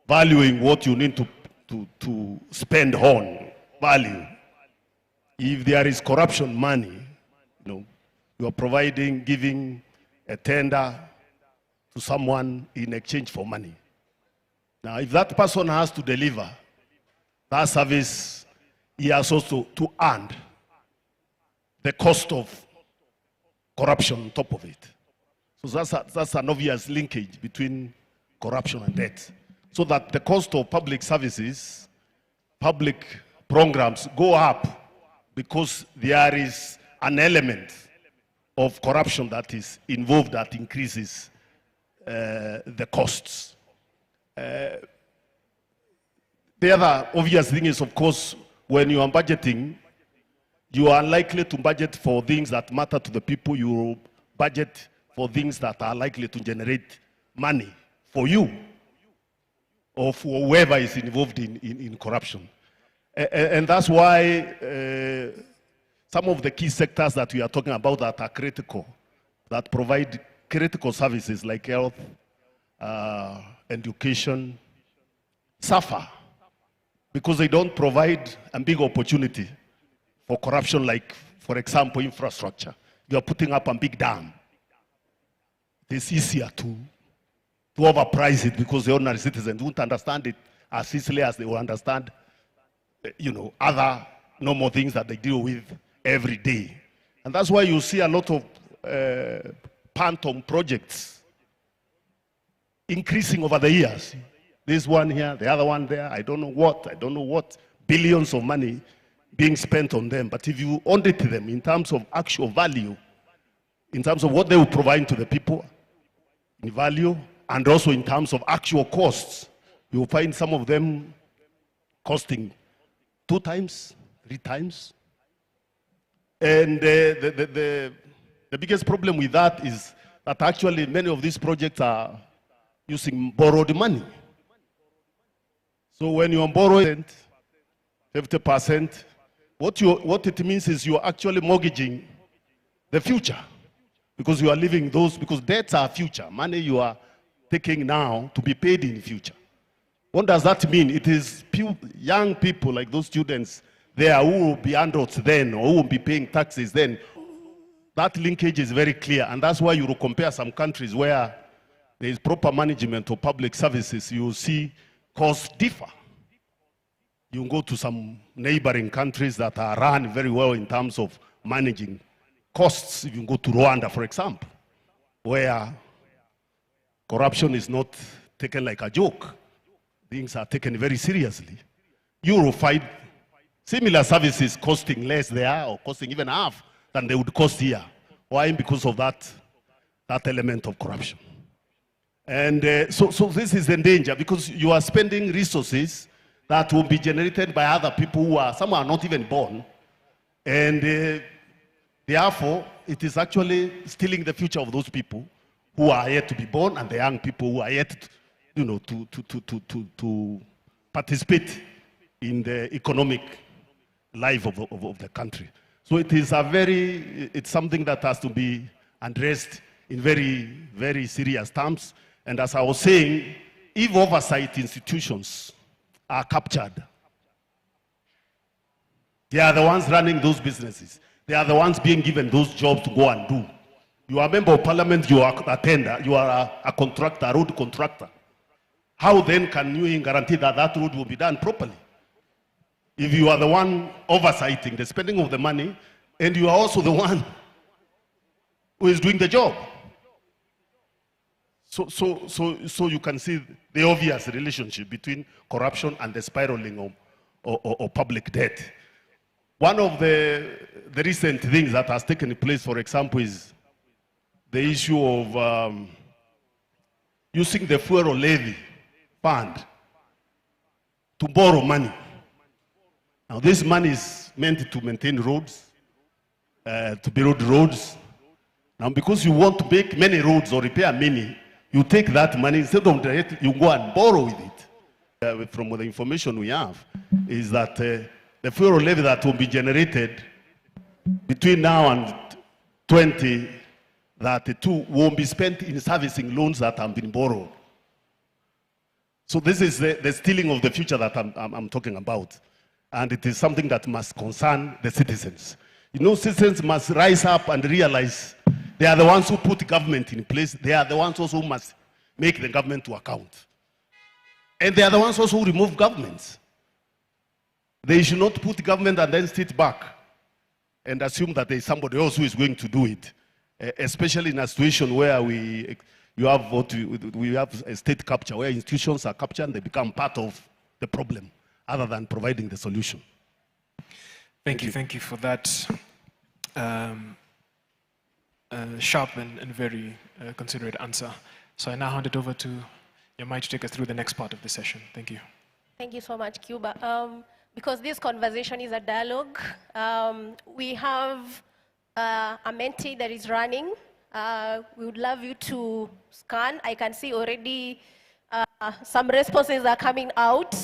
valuing what you need to spend on value, if there is corruption money, you are providing, giving a tender to someone in exchange for money. Now, if that person has to deliver that service, he has also to earn the cost of corruption on top of it. So that's an obvious linkage between corruption and debt. So that the cost of public services, public programs go up because there is an element of corruption that is involved that increases the costs. The other obvious thing is, of course, when you are budgeting, you are likely to budget for things that matter to the people. You budget for things that are likely to generate money for you or for whoever is involved in corruption. And that's why some of the key sectors that we are talking about that are critical, that provide critical services like health, education, suffer because they don't provide a big opportunity for corruption, like, for example, infrastructure. You are putting up a big dam. It's easier to overprice it because the ordinary citizens won't understand it as easily as they will understand, other normal things that they deal with every day. And that's why you see a lot of phantom projects increasing over the years. This one here, the other one there, I don't know what, billions of money being spent on them. But if you audit them in terms of actual value, in terms of what they will provide to the people in value, and also in terms of actual costs, you will find some of them costing 2 times, 3 times. And the biggest problem with that is that actually many of these projects are using borrowed money. So when you're borrowing 50%, what it means is you're actually mortgaging the future, because you are leaving those, because debts are future, money you are taking now to be paid in the future. What does that mean? It is young people like those students there who will be adults then, or who will be paying taxes then. That linkage is very clear, and that's why you will compare some countries where there is proper management of public services, you will see costs differ. You go to some neighboring countries that are run very well in terms of managing costs. If you go to Rwanda, for example, where corruption is not taken like a joke, things are taken very seriously. You will find similar services costing less there, or costing even half than they would cost here. Why? Because of that element of corruption. And so this is the danger, because you are spending resources that will be generated by other people who are, some are not even born. And therefore, it is actually stealing the future of those people who are yet to be born, and the young people who are yet, to participate in the economic life of the country. So it is it's something that has to be addressed in very, very serious terms. And as I was saying, if oversight institutions are captured, they are the ones running those businesses. They are the ones being given those jobs to go and do. You are a member of parliament, you are a tender, you are a contractor, a road contractor. How then can you guarantee that that road will be done properly? If you are the one oversighting the spending of the money, and you are also the one who is doing the job. So you can see the obvious relationship between corruption and the spiraling of public debt. One of the recent things that has taken place, for example, is the issue of using the fuel levy fund to borrow money. Now, this money is meant to maintain roads, to build roads. Now, because you want to make many roads or repair many, you take that money, instead of you go and borrow with it. From the information we have, is that the fuel levy that will be generated between now and 2032 won't be spent in servicing loans that have been borrowed. So this is the stealing of the future that I'm talking about. And it is something that must concern the citizens. You know, citizens must rise up and realize they are the ones who put government in place. They are the ones also who must make the government to account. And they are the ones also who remove governments. They should not put government and then sit back and assume that there is somebody else who is going to do it. Especially in a situation where we have a state capture, where institutions are captured and they become part of the problem, other than providing the solution. Thank you for that sharp and very considerate answer. So I now hand it over to Yamai to take us through the next part of the session. Thank you. Thank you so much, Cuba. Because this conversation is a dialogue, we have a mentee that is running. We would love you to scan. I can see already some responses are coming out.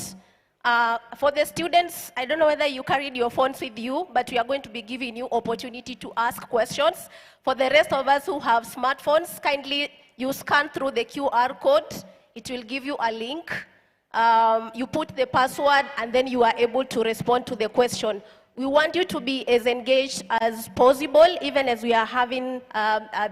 For the students, I don't know whether you carried your phones with you, but we are going to be giving you opportunity to ask questions. For the rest of us who have smartphones, kindly you scan through the QR code. It will give you a link. You put the password, and then you are able to respond to the question. We want you to be as engaged as possible, even as we are having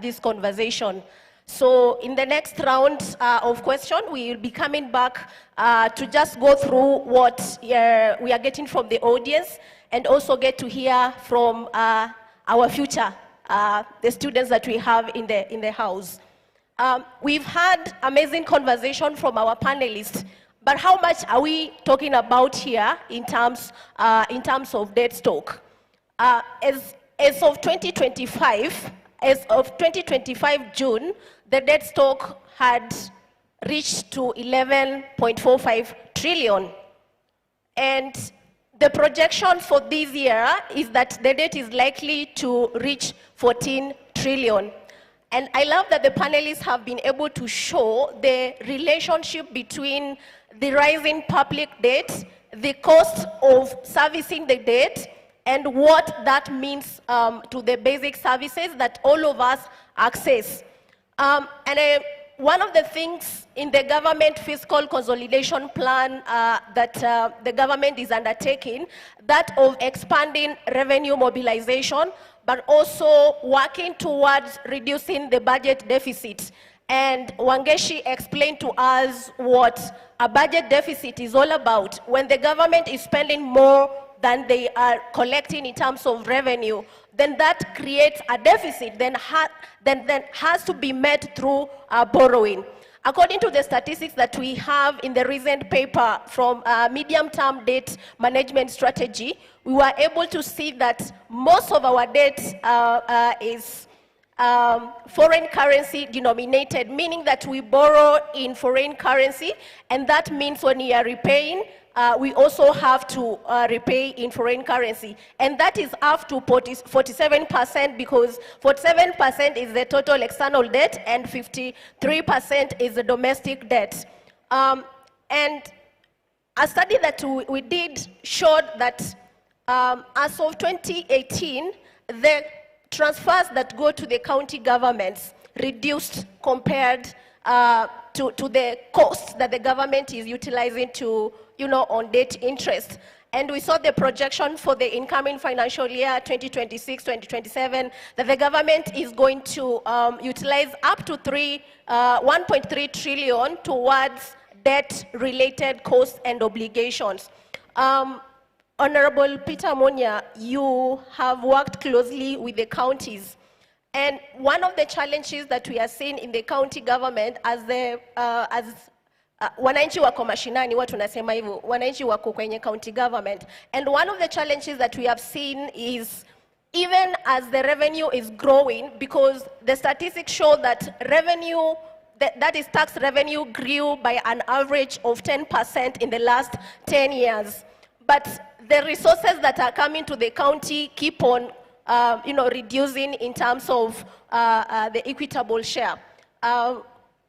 this conversation. So in the next round of question, we will be coming back to just go through what we are getting from the audience, and also get to hear from our future, the students that we have in the house. We've had amazing conversation from our panelists. But how much are we talking about here in terms of debt stock? As of 2025, as of 2025 June, the debt stock had reached to 11.45 trillion. And the projection for this year is that the debt is likely to reach 14 trillion. And I love that the panelists have been able to show the relationship between the rising public debt, the cost of servicing the debt, and what that means to the basic services that all of us access. One of the things in the government fiscal consolidation plan that the government is undertaking, that of expanding revenue mobilization, but also working towards reducing the budget deficit. And Wangeshi explained to us what a budget deficit is all about. When the government is spending more than they are collecting in terms of revenue, then that creates a deficit, then has to be met through borrowing. According to the statistics that we have in the recent paper from medium-term debt management strategy, we were able to see that most of our debt is foreign currency denominated, meaning that we borrow in foreign currency, and that means when we are repaying, we also have to repay in foreign currency. And that is up to 47%, because 47% is the total external debt and 53% is the domestic debt. And a study that we did showed that as of 2018, the transfers that go to the county governments reduced compared to the costs that the government is utilizing to, on debt interest. And we saw the projection for the incoming financial year 2026-2027 that the government is going to utilize up to 1.3 trillion towards debt-related costs and obligations. Honorable Peter Monya, you have worked closely with the counties. And one of the challenges that we are seeing in the county government as wananchi wako mashinani, watu nasema hivyo, wananchi wako kwenye county government. And one of the challenges that we have seen is even as the revenue is growing, because the statistics show that revenue, that is tax revenue, grew by an average of 10% in the last 10 years. But the resources that are coming to the county keep on reducing in terms of the equitable share.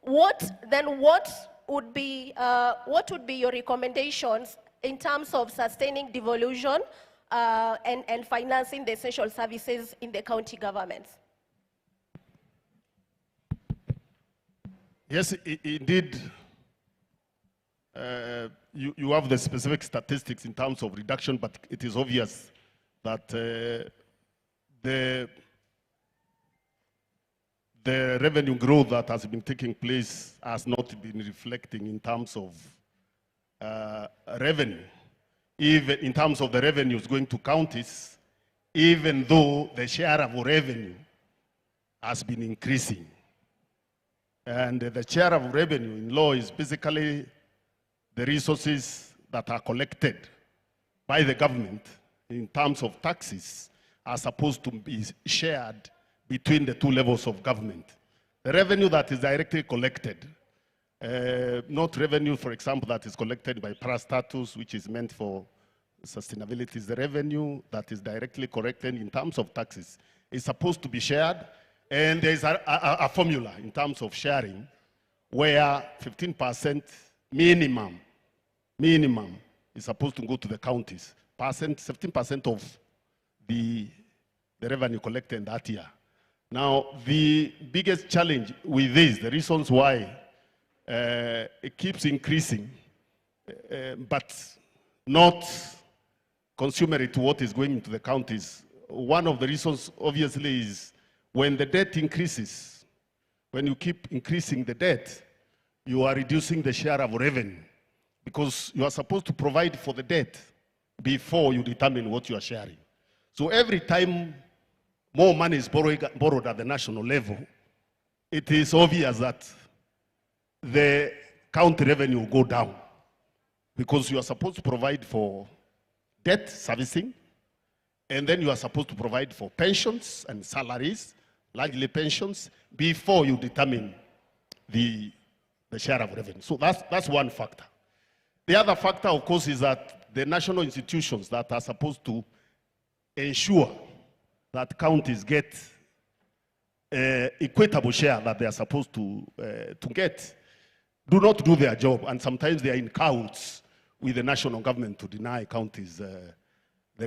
What would be your recommendations in terms of sustaining devolution and financing the essential services in the county governments? Yes, indeed. You have the specific statistics in terms of reduction, but it is obvious that the revenue growth that has been taking place has not been reflecting in terms of revenue, even in terms of the revenues going to counties, even though the share of revenue has been increasing. And the share of revenue in law is basically the resources that are collected by the government in terms of taxes are supposed to be shared between the two levels of government. The revenue that is directly collected, not revenue, for example, that is collected by parastatus, which is meant for sustainability, is the revenue that is directly collected in terms of taxes. It's supposed to be shared, and there is a formula in terms of sharing where 15% minimum is supposed to go to the counties. 15% of the revenue collected in that year. Now, the biggest challenge with this, the reasons why it keeps increasing, but not consummary to what is going into the counties. One of the reasons, obviously, is when the debt increases, when you keep increasing the debt, you are reducing the share of revenue, because you are supposed to provide for the debt before you determine what you are sharing. So every time more money is borrowed at the national level, it is obvious that the county revenue will go down. because you are supposed to provide for debt servicing, and then you are supposed to provide for pensions and salaries, largely pensions, before you determine the share of revenue. So that's one factor. The other factor, of course, is that the national institutions that are supposed to ensure that counties get equitable share that they are supposed to get do not do their job, and sometimes they are in cahoots with the national government to deny counties the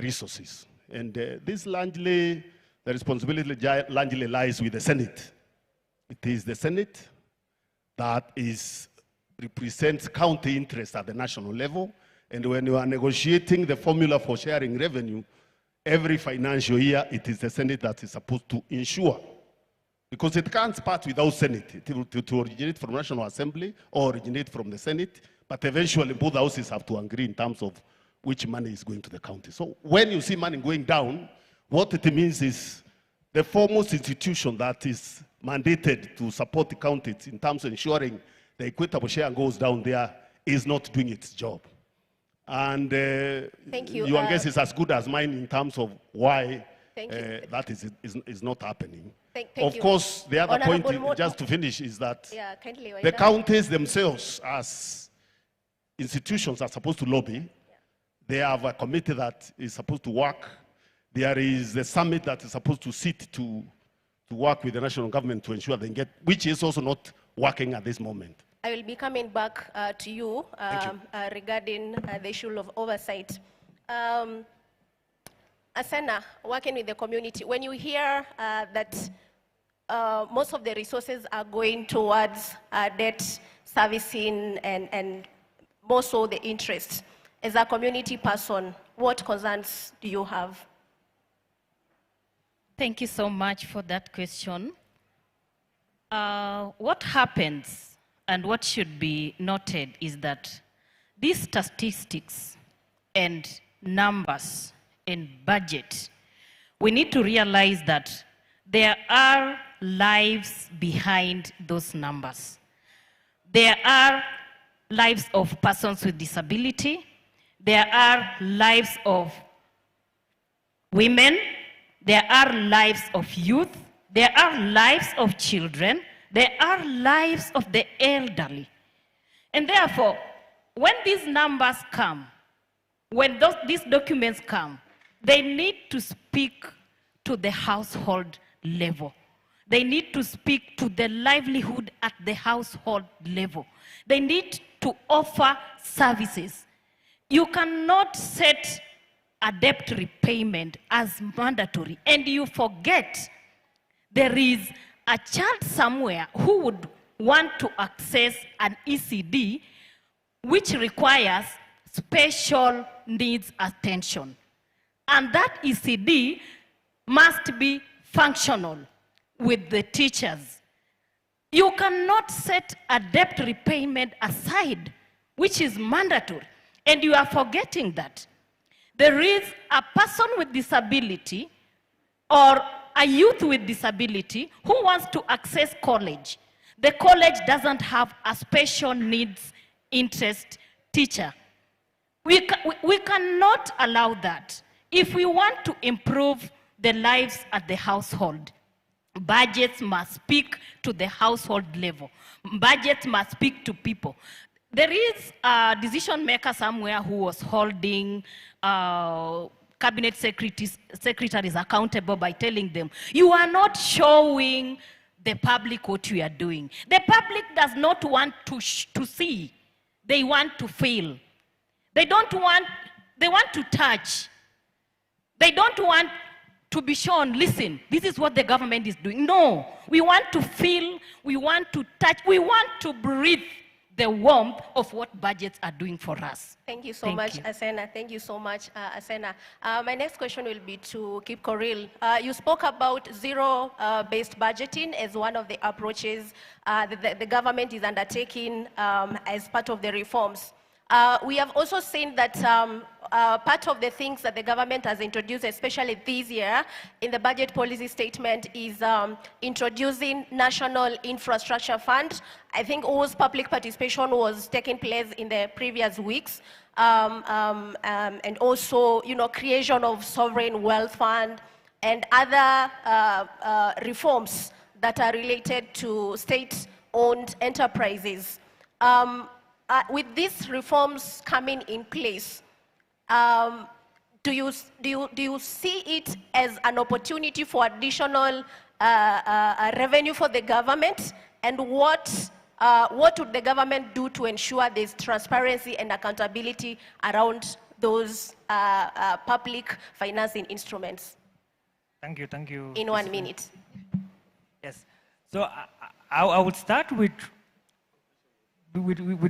resources. And this largely, the responsibility largely lies with the Senate. It is the Senate that represents county interests at the national level, and when you are negotiating the formula for sharing revenue, every financial year, it is the Senate that is supposed to ensure, because it can't start without Senate. It will originate from National Assembly or originate from the Senate, but eventually both houses have to agree in terms of which money is going to the county. So when you see money going down, what it means is the foremost institution that is mandated to support the counties in terms of ensuring the equitable share goes down there is not doing its job. And Thank you. Your guess is as good as mine in terms of why that is not happening. Thank of you. course, the other Honorable point, just to finish, is that kindly, the counties themselves, as institutions, are supposed to lobby. They have a committee that is supposed to work. There is a summit that is supposed to sit to work with the national government to ensure they get, which is also not working at this moment. I will be coming back to you, regarding the issue of oversight. Asena, working with the community, when you hear that most of the resources are going towards debt servicing and more so the interest, as a community person, what concerns do you have? Thank you so much for that question. What happens and what should be noted is that these statistics and numbers and budget, we need to realize that there are lives behind those numbers. There are lives of persons with disability. There are lives of women. There are lives of youth. There are lives of children. There are lives of the elderly. And therefore, when these numbers come, when these documents come, they need to speak to the household level. They need to speak to the livelihood at the household level. They need to offer services. You cannot set a debt repayment as mandatory and you forget there is a child somewhere who would want to access an ECD which requires special needs attention. And that ECD must be functional with the teachers. You cannot set a debt repayment aside, which is mandatory, and you are forgetting that. There is a person with disability or a youth with disability who wants to access college. The college doesn't have a special needs interest teacher. We cannot allow that. If we want to improve the lives at the household, budgets must speak to the household level. Budgets must speak to people. There is a decision maker somewhere who was holding cabinet secretaries accountable by telling them, you are not showing the public what you are doing. The public does not want to see. They want to feel. They want to touch. They don't want to be shown, listen, this is what the government is doing. No, we want to feel, we want to touch, we want to breathe the warmth of what budgets are doing for us. Thank you so much, Asena. Thank you so much, Asena. My next question will be to Kip Koril. You spoke about zero-based budgeting as one of the approaches the government is undertaking as part of the reforms. We have also seen that part of the things that the government has introduced, especially this year, in the budget policy statement is introducing National Infrastructure Fund. I think whose public participation was taking place in the previous weeks. And also, creation of sovereign wealth fund and other reforms that are related to state-owned enterprises. With these reforms coming in place, do you see it as an opportunity for additional revenue for the government? And what would the government do to ensure there's transparency and accountability around those public financing instruments? Thank you. In 1 minute. Yes. So I would start with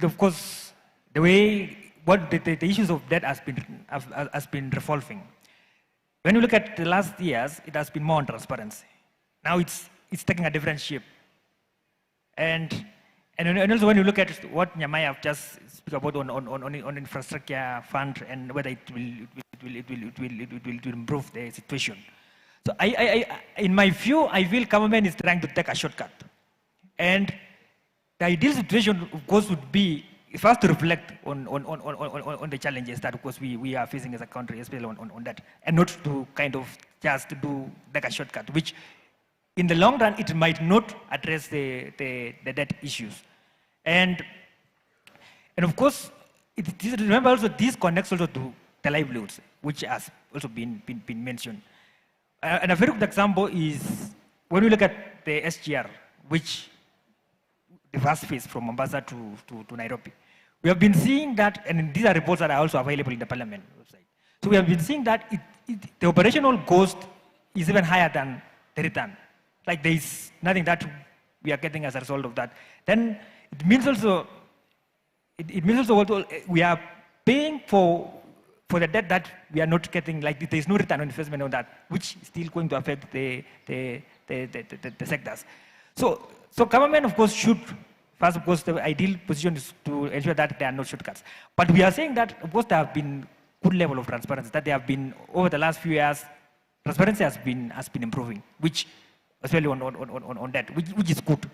of course, the way the issues of debt has been resolving. When you look at the last years, it has been more on transparency. Now it's taking a different shape. And also when you look at what Nyamai have just spoke about on infrastructure fund and whether it will improve the situation. So in my view, I feel government is trying to take a shortcut. And the ideal situation, of course, would be first to reflect on the challenges that, of course, we are facing as a country, especially on that, and not to kind of just do like a shortcut, which in the long run, it might not address the debt issues. And of course, remember also, this connects also to the livelihoods, which has also been mentioned. And a very good example is when we look at the SGR, which the first phase from Mombasa to Nairobi. We have been seeing that, and these are reports that are also available in the Parliament website. So we have been seeing that the operational cost is even higher than the return. Like there is nothing that we are getting as a result of that. Then it means also we are paying for the debt that we are not getting, like there is no return on investment on that, which is still going to affect the sectors. So government, of course, should, first, of course, the ideal position is to ensure that there are no shortcuts. But we are saying that, of course, there have been good level of transparency, that there have been, over the last few years, transparency has been improving, which, especially on that, which is good.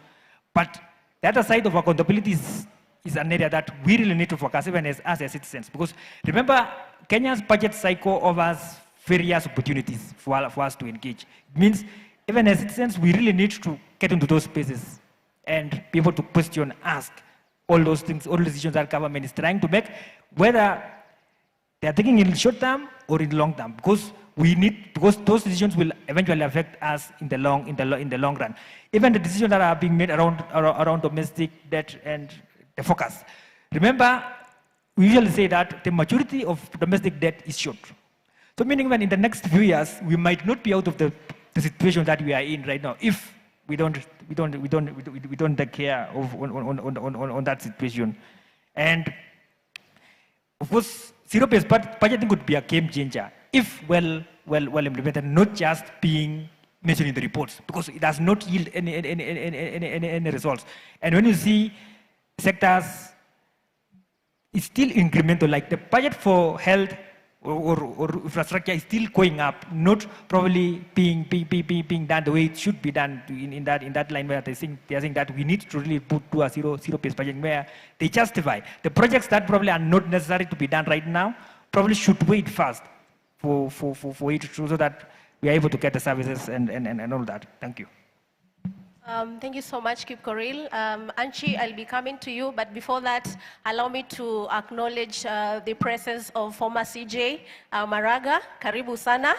But the other side of accountability is an area that we really need to focus, even as citizens. Because remember, Kenya's budget cycle offers various opportunities for us to engage. It means, even as citizens, we really need to get into those spaces and be able to question, ask all those things, all the decisions that government is trying to make, whether they are taking in short term or in long term, because those decisions will eventually affect us in the long run. Even the decisions that are being made around domestic debt and the focus. Remember, we usually say that the maturity of domestic debt is short. So meaning when in the next few years, we might not be out of the situation that we are in right now if we don't take care of on that situation. And of course, zero-based budgeting could be a game changer if well implemented, not just being mentioned in the reports, because it does not yield any results. And when you see sectors, it's still incremental, like the budget for health or infrastructure is still going up, not probably being done the way it should be done in that line where they are saying that we need to really do a zero-based budgeting where they justify the projects that probably are not necessary to be done right now, probably should wait first for it so that we are able to get the services and all that. Thank you. Thank you so much, Kip Koril. Anchi, I'll be coming to you, but before that, allow me to acknowledge the presence of former CJ Maraga. Karibu sana.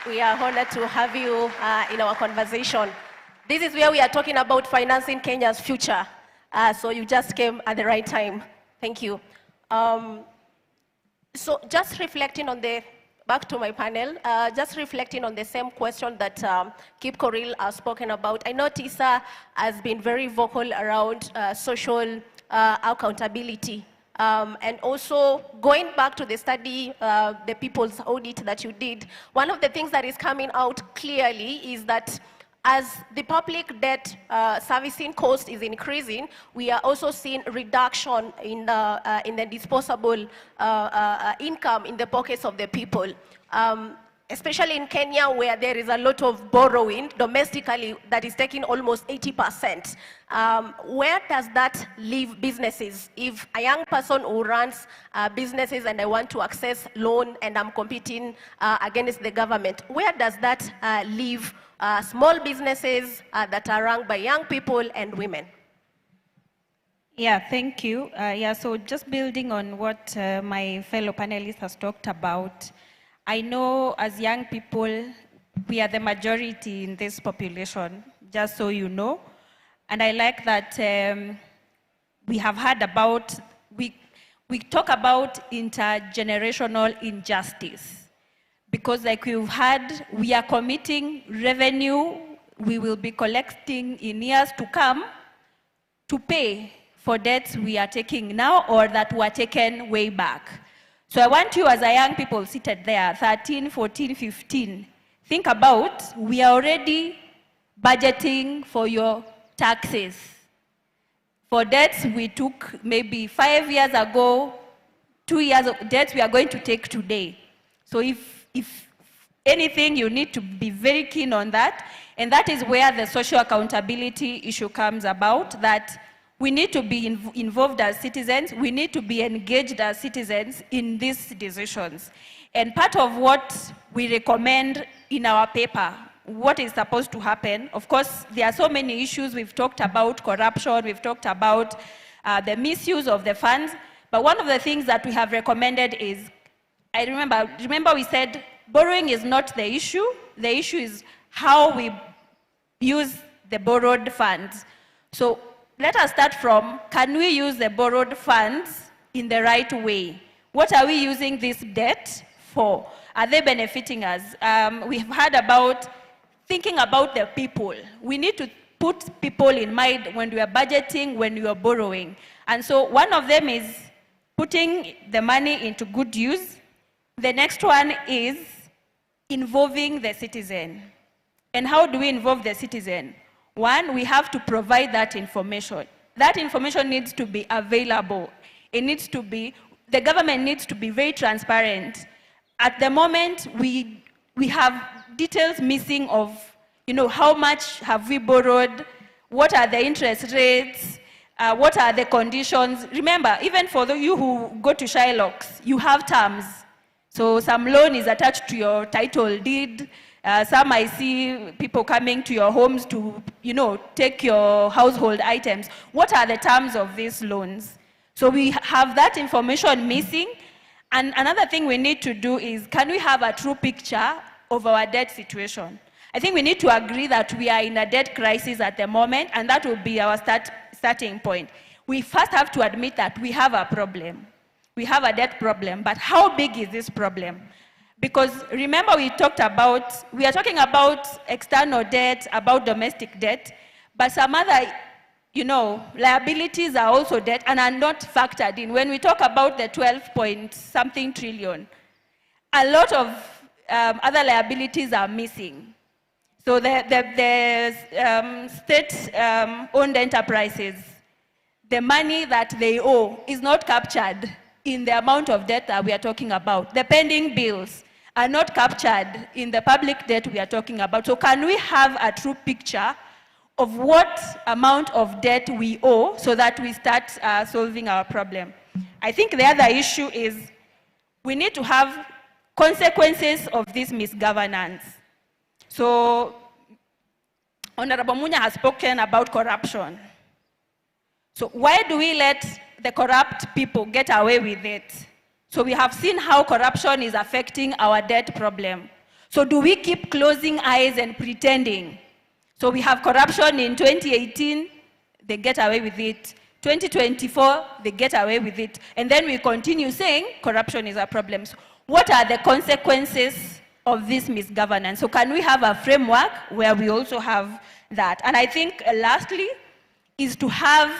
We are honored to have you in our conversation. This is where we are talking about financing Kenya's future. So you just came at the right time. Thank you. So just reflecting on back to my panel, just reflecting on the same question that Kip Koril has spoken about. I know TISA has been very vocal around social accountability. And also going back to the study, the people's audit that you did, one of the things that is coming out clearly is that as the public debt servicing cost is increasing, we are also seeing reduction in the disposable income in the pockets of the people. Especially in Kenya, where there is a lot of borrowing domestically that is taking almost 80%. Where does that leave businesses? If a young person who runs businesses and I want to access loan and I'm competing against the government, where does that leave small businesses that are run by young people and women? Yeah, thank you. So just building on what my fellow panelists has talked about, I know as young people, we are the majority in this population, just so you know. And I like that we have heard about, we talk about intergenerational injustice. Because like we've heard, we are committing revenue we will be collecting in years to come to pay for debts we are taking now or that were taken way back. So I want you as a young people seated there, 13, 14, 15, think about, we are already budgeting for your taxes. For debts we took maybe 5 years ago, 2 years of debts we are going to take today. So if anything, you need to be very keen on that. And that is where the social accountability issue comes about, that we need to be involved as citizens. We need to be engaged as citizens in these decisions. And part of what we recommend in our paper, what is supposed to happen, of course, there are so many issues. We've talked about corruption, we've talked about the misuse of the funds. But one of the things that we have recommended is, I remember we said borrowing is not the issue. The issue is how we use the borrowed funds. So let us start from, can we use the borrowed funds in the right way? What are we using this debt for? Are they benefiting us? We've heard about thinking about the people. We need to put people in mind when we are budgeting, when we are borrowing. And so one of them is putting the money into good use. The next one is involving the citizen. And how do we involve the citizen? One, we have to provide that information. That information needs to be available. It needs to be, the government needs to be very transparent. At the moment, we have details missing of, how much have we borrowed, what are the interest rates, what are the conditions. Remember, even for you who go to Shylocks, you have terms. So some loan is attached to your title deed. Some I see people coming to your homes to, take your household items. What are the terms of these loans? So we have that information missing. And another thing we need to do is, can we have a true picture of our debt situation? I think we need to agree that we are in a debt crisis at the moment, and that will be our starting point. We first have to admit that we have a problem. We have a debt problem, but how big is this problem? Because remember we are talking about external debt, about domestic debt, but some other, liabilities are also debt and are not factored in. When we talk about the 12-point-something trillion, a lot of other liabilities are missing. So the state-owned enterprises, the money that they owe is not captured in the amount of debt that we are talking about. The pending bills are not captured in the public debt we are talking about. So can we have a true picture of what amount of debt we owe so that we start solving our problem? I think the other issue is we need to have consequences of this misgovernance. So Honorable Munya has spoken about corruption. So why do we let the corrupt people get away with it? So we have seen how corruption is affecting our debt problem. So do we keep closing eyes and pretending? So we have corruption in 2018, they get away with it. 2024, they get away with it. And then we continue saying corruption is a problem. So what are the consequences of this misgovernance? So can we have a framework where we also have that? And I think lastly is to have,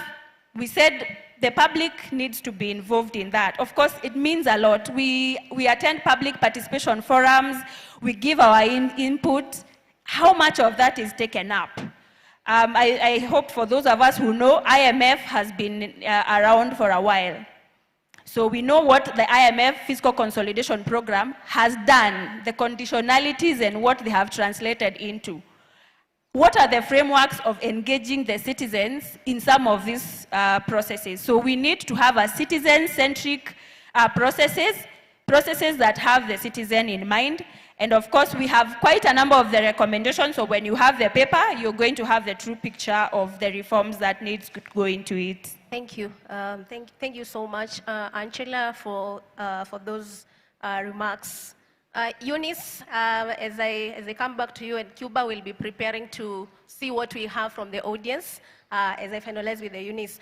we said the public needs to be involved in that. Of course, it means a lot. We attend public participation forums, we give our input. how much of that is taken up? I hope for those of us who know, IMF has been around for a while. So we know what the IMF Fiscal Consolidation Program has done, the conditionalities and what they have translated into. What are the frameworks of engaging the citizens in some of these processes? So we need to have a citizen-centric processes that have the citizen in mind. And of course, we have quite a number of the recommendations. So when you have the paper, you're going to have the true picture of the reforms that needs to go into it. Thank you. Thank you so much, Angela, for those remarks. Eunice, as I come back to you, and Cuba will be preparing to see what we have from the audience as I finalize with the Eunice.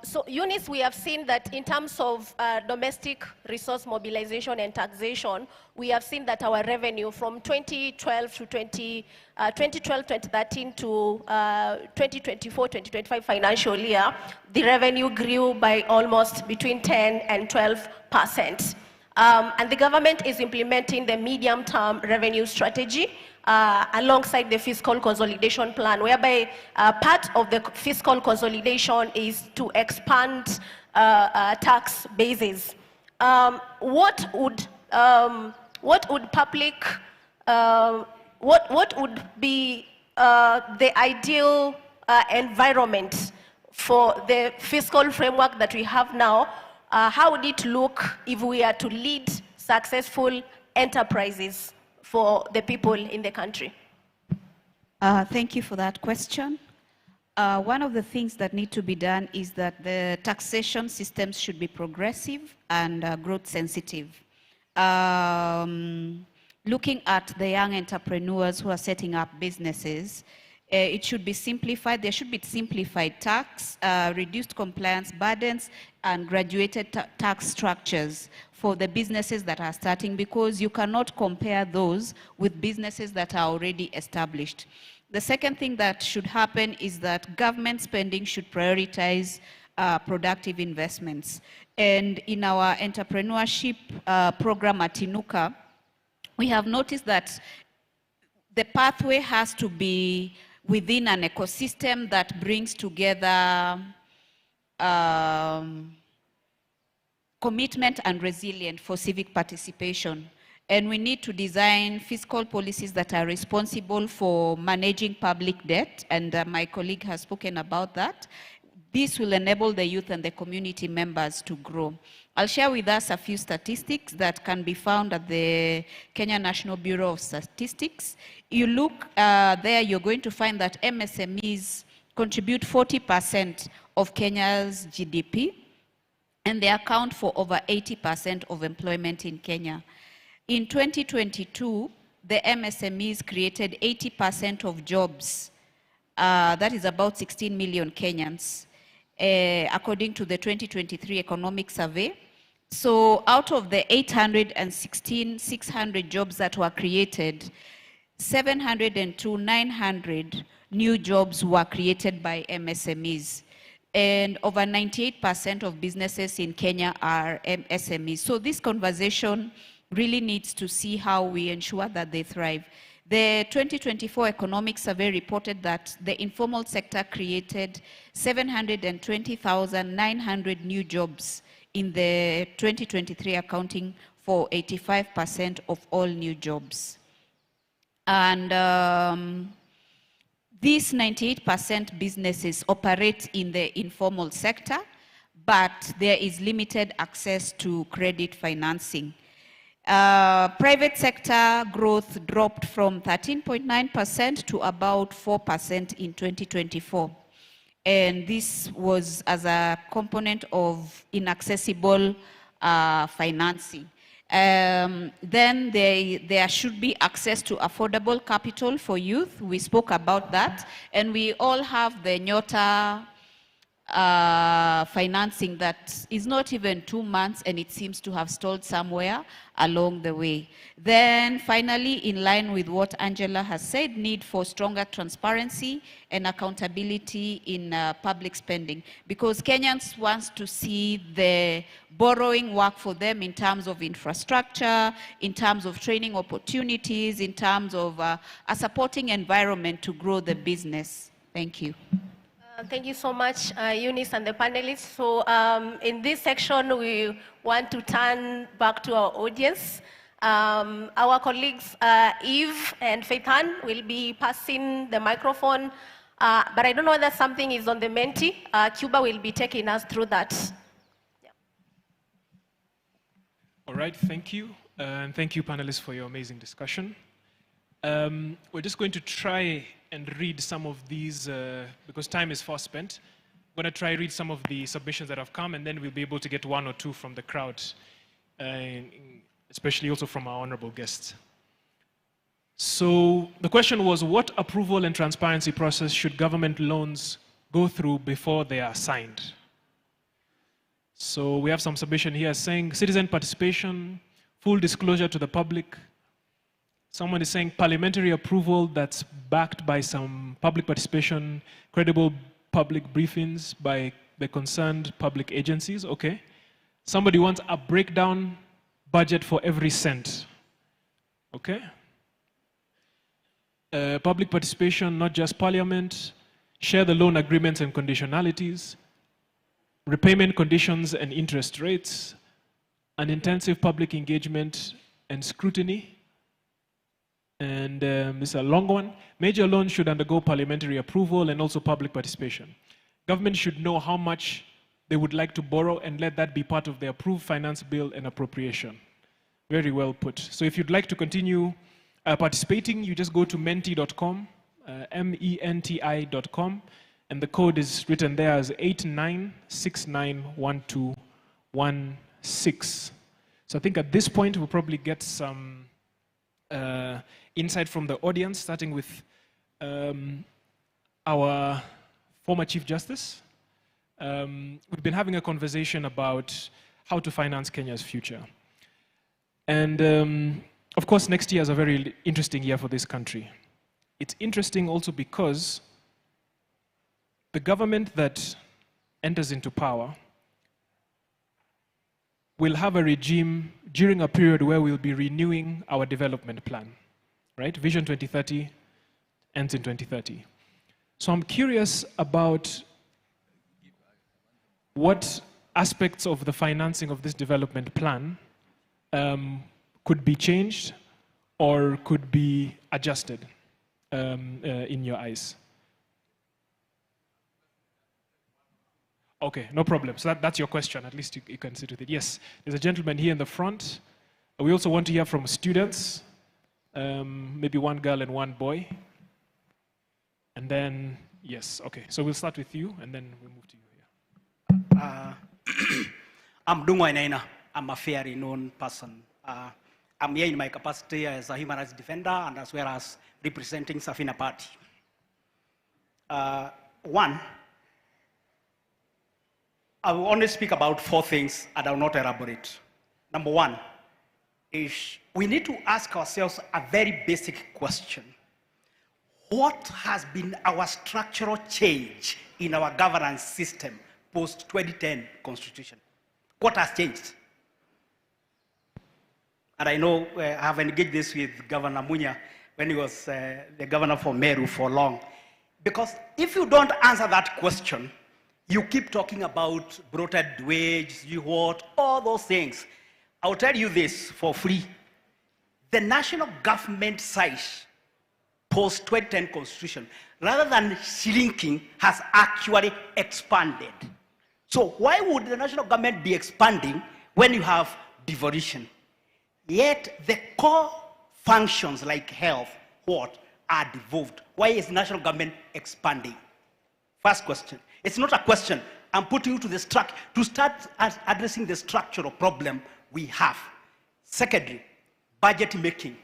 So Eunice, we have seen that in terms of domestic resource mobilization and taxation, we have seen that our revenue from 2012 to 2013 to 2024-2025 financial year, the revenue grew by almost between 10 and 12%. And the government is implementing the medium-term revenue strategy alongside the fiscal consolidation plan, whereby part of the fiscal consolidation is to expand tax bases. What would be the ideal environment for the fiscal framework that we have now? How would it look if we are to lead successful enterprises for the people in the country? Thank you for that question. One of the things that need to be done is that the taxation systems should be progressive and growth sensitive. Looking at the young entrepreneurs who are setting up businesses, it should be simplified. There should be simplified tax, reduced compliance burdens, and graduated tax structures for the businesses that are starting, because you cannot compare those with businesses that are already established. The second thing that should happen is that government spending should prioritize productive investments. And in our entrepreneurship program at Inuka, we have noticed that the pathway has to be within an ecosystem that brings together commitment and resilience for civic participation. And we need to design fiscal policies that are responsible for managing public debt, and my colleague has spoken about that. This will enable the youth and the community members to grow. I'll share with us a few statistics that can be found at the Kenya National Bureau of Statistics. You look there, you're going to find that MSMEs contribute 40% of Kenya's GDP, and they account for over 80% of employment in Kenya. In 2022, the MSMEs created 80% of jobs. That is about 16 million Kenyans, according to the 2023 economic survey. So out of the 600 jobs that were created, 900 new jobs were created by MSMEs. And over 98% of businesses in Kenya are MSMEs. So this conversation really needs to see how we ensure that they thrive. The 2024 economic survey reported that the informal sector created 720,900 new jobs in the 2023, accounting for 85% of all new jobs. And these 98% businesses operate in the informal sector, but there is limited access to credit financing. Private sector growth dropped from 13.9% to about 4% in 2024. And this was as a component of inaccessible financing. Then there should be access to affordable capital for youth. We spoke about that. And we all have the Nyota financing that is not even 2 months, and it seems to have stalled somewhere along the way. Then finally, in line with what Angela has said, need for stronger transparency and accountability in public spending, because Kenyans want to see the borrowing work for them in terms of infrastructure, in terms of training opportunities, in terms of a supporting environment to grow the business. Thank you. Thank you so much, Eunice and the panelists. So in this section, we want to turn back to our audience. Our colleagues, Eve and Faithan, will be passing the microphone, but I don't know whether something is on the Menti. Cuba will be taking us through that. Yeah. All right, thank you. And thank you, panelists, for your amazing discussion. We're just going to try and read some of these, because time is fast spent. I'm going to try and read some of the submissions that have come, and then we'll be able to get one or two from the crowd, especially also from our honorable guests. So the question was, what approval and transparency process should government loans go through before they are signed? So we have some submission here saying citizen participation, full disclosure to the public. Someone is saying parliamentary approval that's backed by some public participation, credible public briefings by the concerned public agencies. Okay. Somebody wants a breakdown budget for every cent. Okay. Public participation, not just parliament. Share the loan agreements and conditionalities. Repayment conditions and interest rates. An intensive public engagement and scrutiny. And this is a long one. Major loans should undergo parliamentary approval and also public participation. Government should know how much they would like to borrow and let that be part of the approved finance bill and appropriation. Very well put. So if you'd like to continue participating, you just go to menti.com, menti.com, and the code is written there as 89691216. So I think at this point we'll probably get some insight from the audience, starting with our former Chief Justice. We've been having a conversation about how to finance Kenya's future. And of course, next year is a very interesting year for this country. It's interesting also because the government that enters into power will have a regime during a period where we'll be renewing our development plan. Right? Vision 2030 ends in 2030. So I'm curious about what aspects of the financing of this development plan could be changed or could be adjusted in your eyes. Okay, no problem. So that's your question. At least you can sit with it. Yes, there's a gentleman here in the front. We also want to hear from students. Maybe one girl and one boy. And then, yes, okay. So we'll start with you, and then we'll move to you here. I'm Dungwa Inaina. I'm a fairly known person. I'm here in my capacity as a human rights defender and as well as representing Safina Party. One, I will only speak about 4 things and I will not elaborate. Number one is we need to ask ourselves a very basic question. What has been our structural change in our governance system post-2010 Constitution? What has changed? And I know I have engaged this with Governor Munya when he was the governor for Meru for long. Because if you don't answer that question, you keep talking about bloated wage, all those things. I'll tell you this for free. The national government size post-2010 Constitution, rather than shrinking, has actually expanded. So why would the national government be expanding when you have devolution? Yet the core functions like health, are devolved. Why is the national government expanding? First question. It's not a question. I'm putting you to the to start addressing the structural problem we have. Secondly, budget making.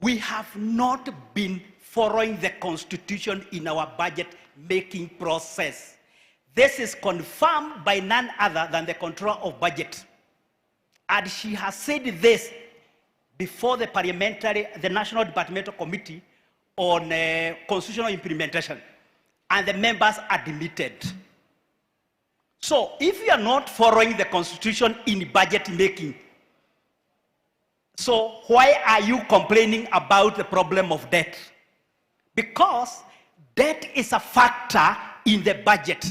we have not been following the constitution in our budget making process. This is confirmed by none other than the controller of budget. And she has said this before the National Departmental Committee on Constitutional Implementation. And the members admitted. So if you are not following the constitution in budget making, so why are you complaining about the problem of debt? Because debt is a factor in the budget.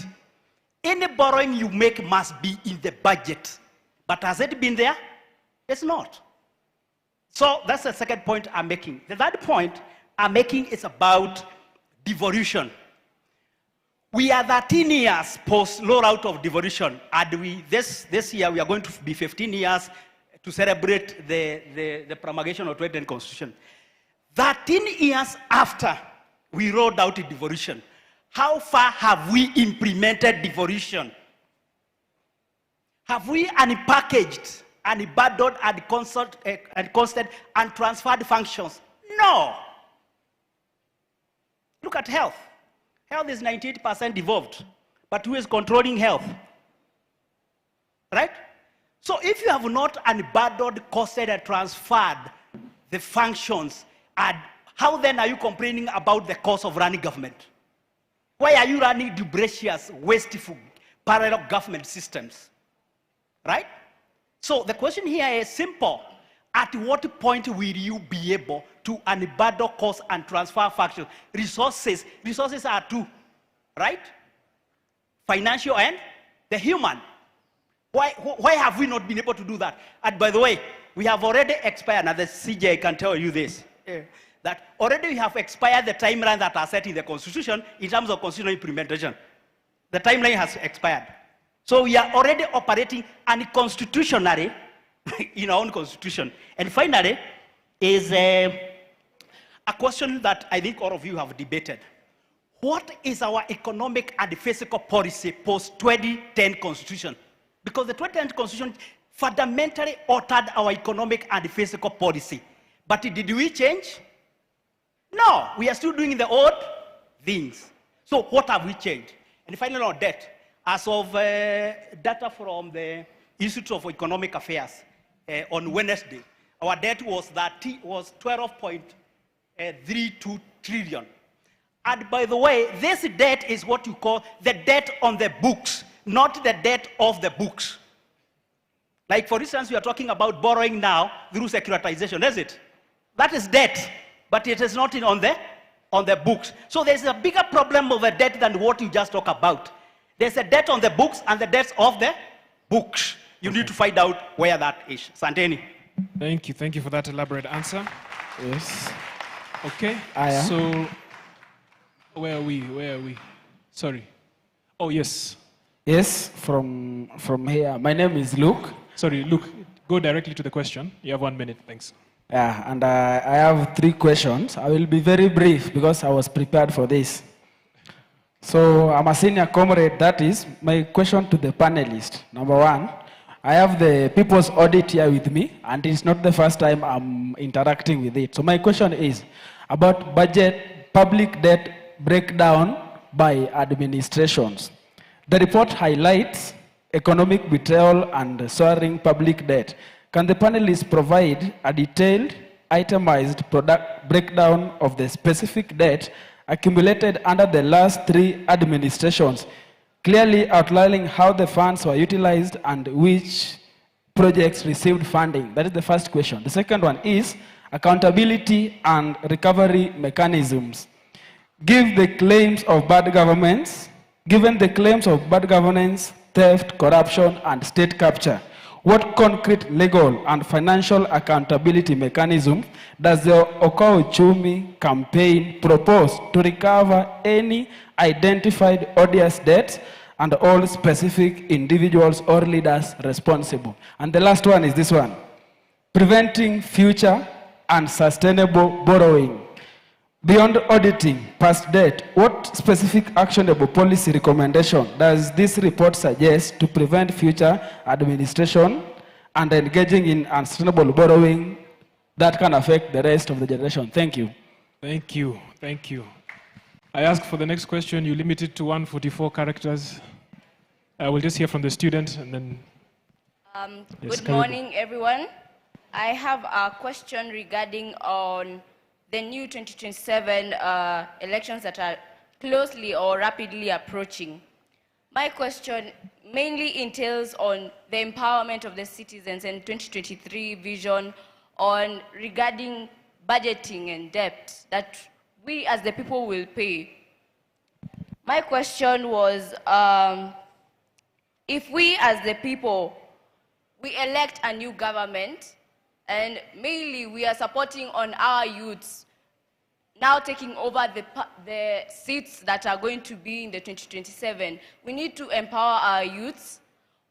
Any borrowing you make must be in the budget. But has it been there? It's not. So that's the second point I'm making. The third point I'm making is about devolution. We are 13 years post rollout of devolution, and this year we are going to be 15 years to celebrate the promulgation of 2010 Constitution. 13 years after we rolled out devolution, how far have we implemented devolution? Have we unpackaged, unbundled, and constant and transferred functions? No. Look at health. Health is 98% devolved, but who is controlling health? Right? So if you have not unbundled, costed, and transferred the functions, and how then are you complaining about the cost of running government? Why are you running dubious, wasteful, parallel government systems? Right? So the question here is simple. At what point will you be able to unbundle cost and transfer functions? Resources are two, right? Financial and the human. Why have we not been able to do that? And by the way, we have already expired, and the CJ can tell you this, that already we have expired the timeline that are set in the Constitution in terms of constitutional implementation. The timeline has expired. So we are already operating unconstitutionally in our own constitution. And finally, is a question that I think all of you have debated. What is our economic and fiscal policy post-2010 Constitution? Because the 2010 Constitution fundamentally altered our economic and fiscal policy. But did we change? No, we are still doing the old things. So what have we changed? And finally, on debt. As of data from the Institute of Economic Affairs on Wednesday, our debt was 12.32 trillion. And by the way, this debt is what you call the debt on the books, not the debt of the books. Like for instance, we are talking about borrowing now through securitization, is it? That is debt, but it is not on the books. So there's a bigger problem of a debt than what you just talked about. There's a debt on the books and the debts of the books. You need to find out where that is. Santeni. Thank you for that elaborate answer. Yes. Okay, Aya. so where are we? Sorry. Oh, yes. Yes, from here. My name is Luke. Sorry, Luke, go directly to the question. You have 1 minute, thanks. Yeah, and I have 3 questions. I will be very brief because I was prepared for this. So I'm a senior comrade. That is my question to the panelists. Number 1, I have the people's audit here with me, and it's not the first time I'm interacting with it. So my question is about budget, public debt breakdown by administrations. The report highlights economic betrayal and soaring public debt. Can the panelists provide a detailed, itemized breakdown of the specific debt accumulated under the last 3 administrations, clearly outlining how the funds were utilized and which projects received funding? That is the first question. The second one is accountability and recovery mechanisms. Given the claims of bad governance, theft, corruption, and state capture, what concrete legal and financial accountability mechanism does the Okoa Uchumi campaign propose to recover any identified odious debts and all specific individuals or leaders responsible? And the last one is this one: preventing future and sustainable borrowing. Beyond auditing past debt, what specific actionable policy recommendation does this report suggest to prevent future administration and engaging in unsustainable borrowing that can affect the rest of the generation. Thank you. Thank you. Thank you. I ask for the next question. You limit it to 144 characters. I will just hear from the student and then... Yes, Good morning, everyone. I have a question regarding on the new 2027 elections that are closely or rapidly approaching. My question mainly entails on the empowerment of the citizens and 2023 vision on regarding budgeting and debt that we as the people will pay. My question was, if we as the people, we elect a new government, and mainly we are supporting on our youths now taking over the seats that are going to be in the 2027. We need to empower our youths.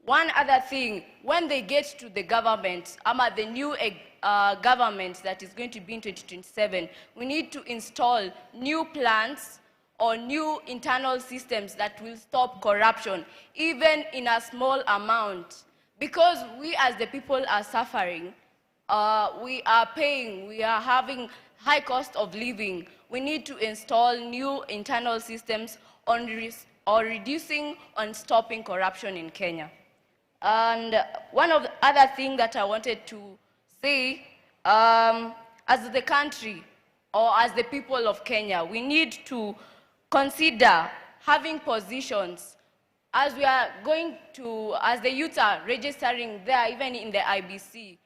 One other thing, when they get to the government, the new government that is going to be in 2027, we need to install new plans or new internal systems that will stop corruption, even in a small amount. Because we as the people are suffering, we are paying, we are having high cost of living. We need to install new internal systems on reducing and stopping corruption in Kenya. And one of the other things that I wanted to say, as the country or as the people of Kenya, we need to consider having positions as we are going to, as the youth are registering there, even in the IBC.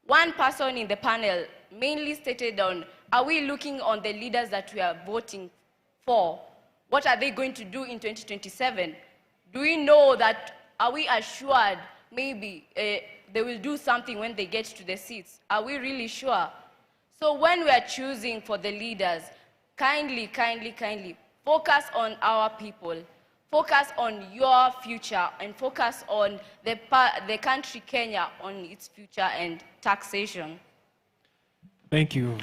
One person in the panel mainly stated on, are we looking on the leaders that we are voting for? What are they going to do in 2027? Do we know that, are we assured maybe they will do something when they get to the seats? Are we really sure? So when we are choosing for the leaders, kindly, focus on our people. Focus on your future and focus on the country Kenya, on its future and taxation. Thank you.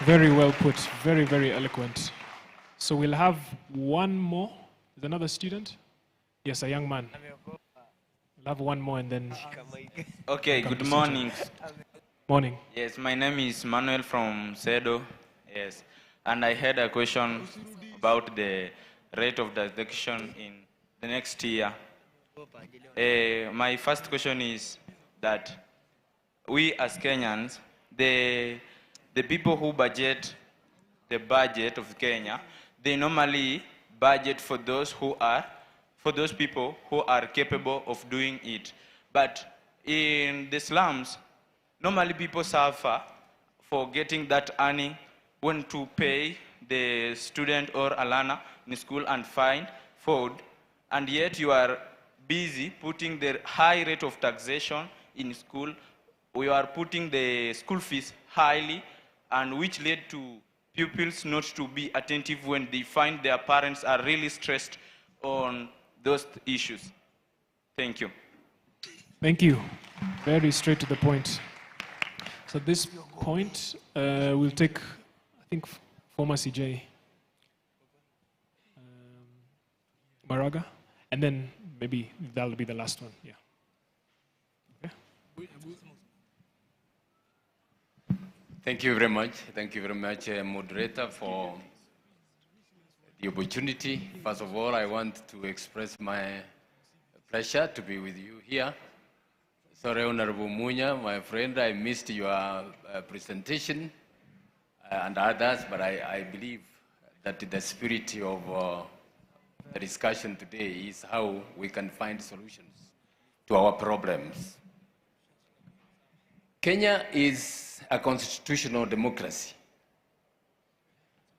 Very well put. Very, very eloquent. So we'll have one more. Is another student? Yes, a young man. We'll have one more and then... Okay, good morning. Morning. Yes, my name is Manuel from Sedo. Yes, and I had a question about the rate of deduction in the next year. My first question is that we as Kenyans, the people who budget the budget of Kenya, they normally budget for those people who are capable of doing it. But in the slums, normally people suffer for getting that earning when to pay the student or a learner in school and find food, and yet you are busy putting the high rate of taxation in school. We are putting the school fees highly, and which led to pupils not to be attentive when they find their parents are really stressed on those issues. Thank you. Thank you. Very straight to the point. So at this point, we'll take, I think, former CJ. Maraga, and then maybe that'll be the last one. Yeah. Okay. Thank you very much. Thank you very much, moderator, for the opportunity. First of all, I want to express my pleasure to be with you here. Sorry, Honorable Munya, my friend, I missed your presentation and others, but I believe that the spirit of the discussion today is how we can find solutions to our problems. Kenya is a constitutional democracy.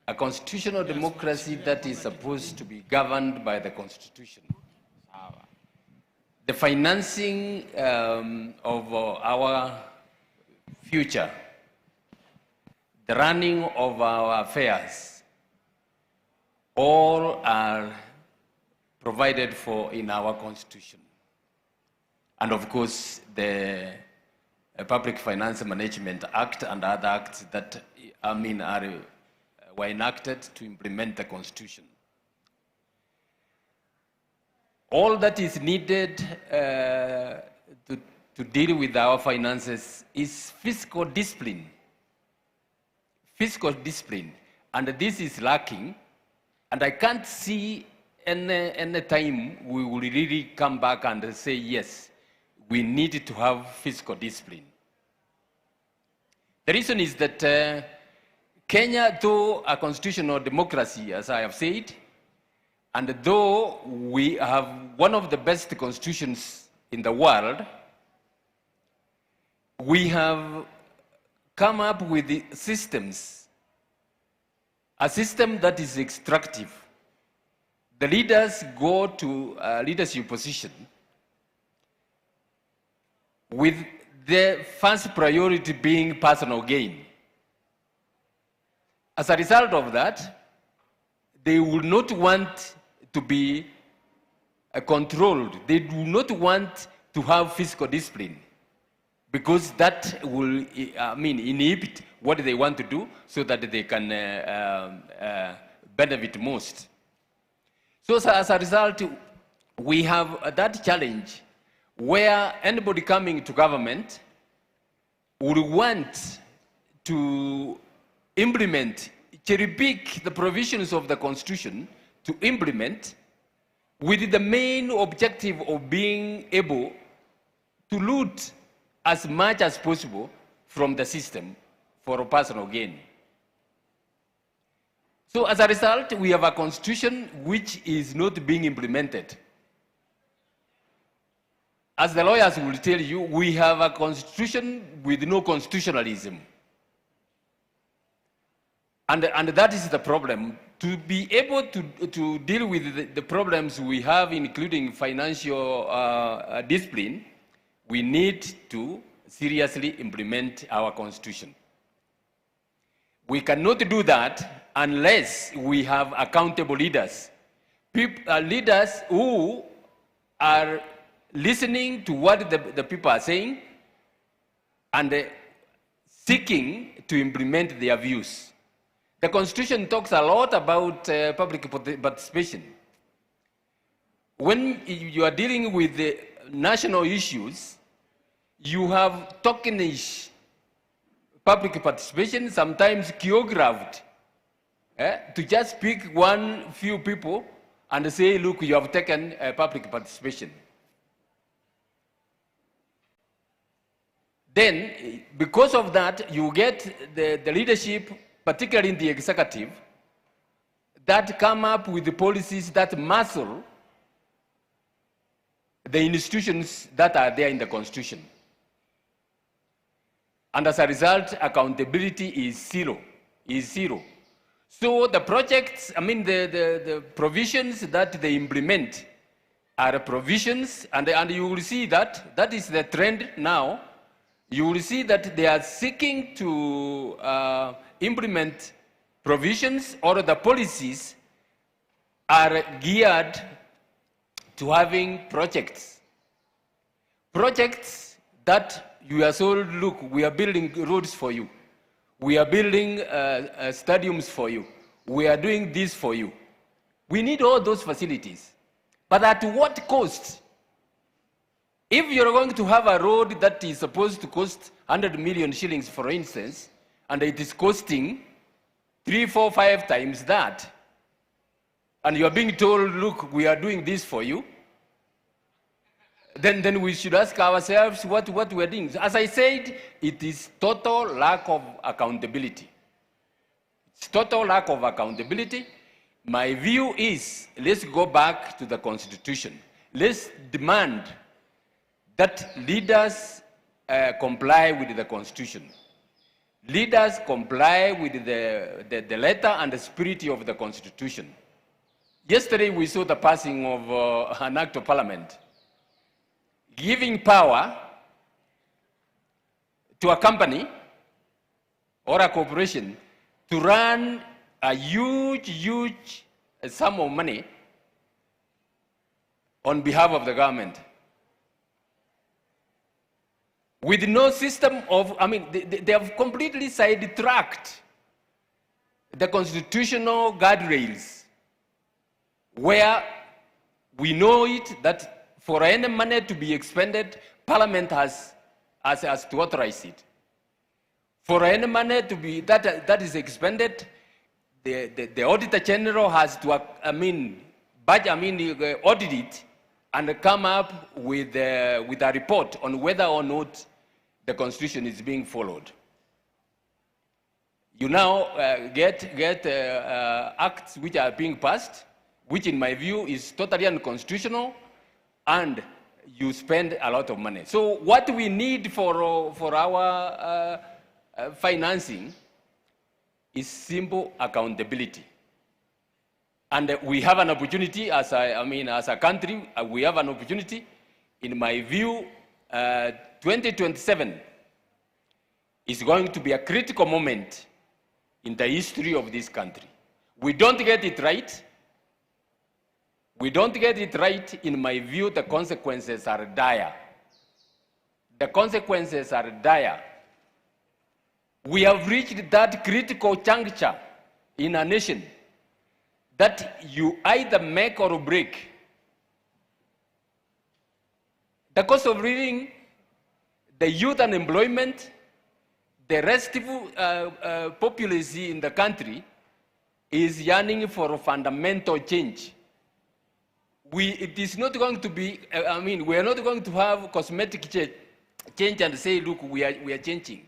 A constitutional democracy that is supposed to be governed by the Constitution. The financing of our future, the running of our affairs, all are provided for in our Constitution. And of course, the Public Finance Management Act and other acts that were enacted to implement the Constitution. All that is needed to to deal with our finances is fiscal discipline. Fiscal discipline. And this is lacking. And I can't see any time we will really come back and say, yes, we need to have fiscal discipline. The reason is that Kenya, though a constitutional democracy, as I have said, and though we have one of the best constitutions in the world, we have come up with the systems, a system that is extractive. The leaders go to a leadership position with the first priority being personal gain. As a result of that, they will not want to be controlled. They do not want to have fiscal discipline because that will, inhibit what they want to do so that they can benefit most. So as a result, we have that challenge where anybody coming to government would want to implement, cherry-pick the provisions of the Constitution to implement with the main objective of being able to loot as much as possible from the system for personal gain. So as a result, we have a constitution which is not being implemented. As the lawyers will tell you, we have a constitution with no constitutionalism. And that is the problem. To be able to deal with the problems we have, including financial discipline, we need to seriously implement our constitution. We cannot do that unless we have accountable leaders. Leaders who are listening to what the people are saying and seeking to implement their views. The Constitution talks a lot about public participation. When you are dealing with the national issues, you have tokenish public participation, sometimes choreographed, to just pick one few people and say, look, you have taken public participation. Then, because of that, you get the leadership, particularly in the executive, that come up with the policies that muscle the institutions that are there in the Constitution. And as a result, accountability is zero. So the projects, the provisions that they implement are provisions, and you will see that is the trend now. You will see that they are seeking to implement provisions, or the policies are geared to having projects. Projects that you are told, look, we are building roads for you. We are building stadiums for you. We are doing this for you. We need all those facilities. But at what cost? If you're going to have a road that is supposed to cost 100 million shillings, for instance, and it is costing 3, 4, 5 times that, and you're being told, look, we are doing this for you, then we should ask ourselves what we're doing. As I said, it is total lack of accountability. It's total lack of accountability. My view is, let's go back to the Constitution. Let's demand that leaders comply with the Constitution. Leaders comply with the letter and the spirit of the Constitution. Yesterday we saw the passing of an act of parliament giving power to a company or a corporation to run a huge sum of money on behalf of the government. With no system of, they have completely sidetracked the constitutional guardrails, where we know it that for any money to be expended Parliament has to authorize it. For any money to be that is expended, the Auditor General has to audit it and come up with a report on whether or not the Constitution is being followed. You now get acts which are being passed, which in my view is totally unconstitutional, and you spend a lot of money. So what we need for our financing is simple accountability. And we have an opportunity as a country, we have an opportunity. In my view, 2027 is going to be a critical moment in the history of this country. We don't get it right. We don't get it right, in my view, the consequences are dire. The consequences are dire. We have reached that critical juncture in a nation that you either make or break. The cost of living, the youth unemployment, the restful populace in the country is yearning for fundamental change. It is not going to be, we are not going to have cosmetic change and say, look, we are changing.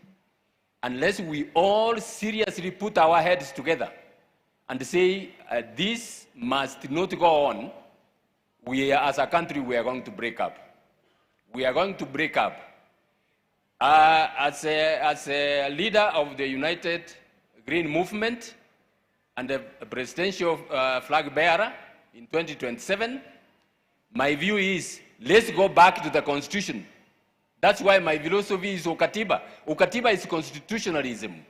Unless we all seriously put our heads together and say, this must not go on, as a country, we are going to break up. We are going to break up. As a leader of the United Green Movement and a presidential flag bearer in 2027, my view is, let's go back to the Constitution. That's why my philosophy is Ukatiba. Ukatiba is constitutionalism.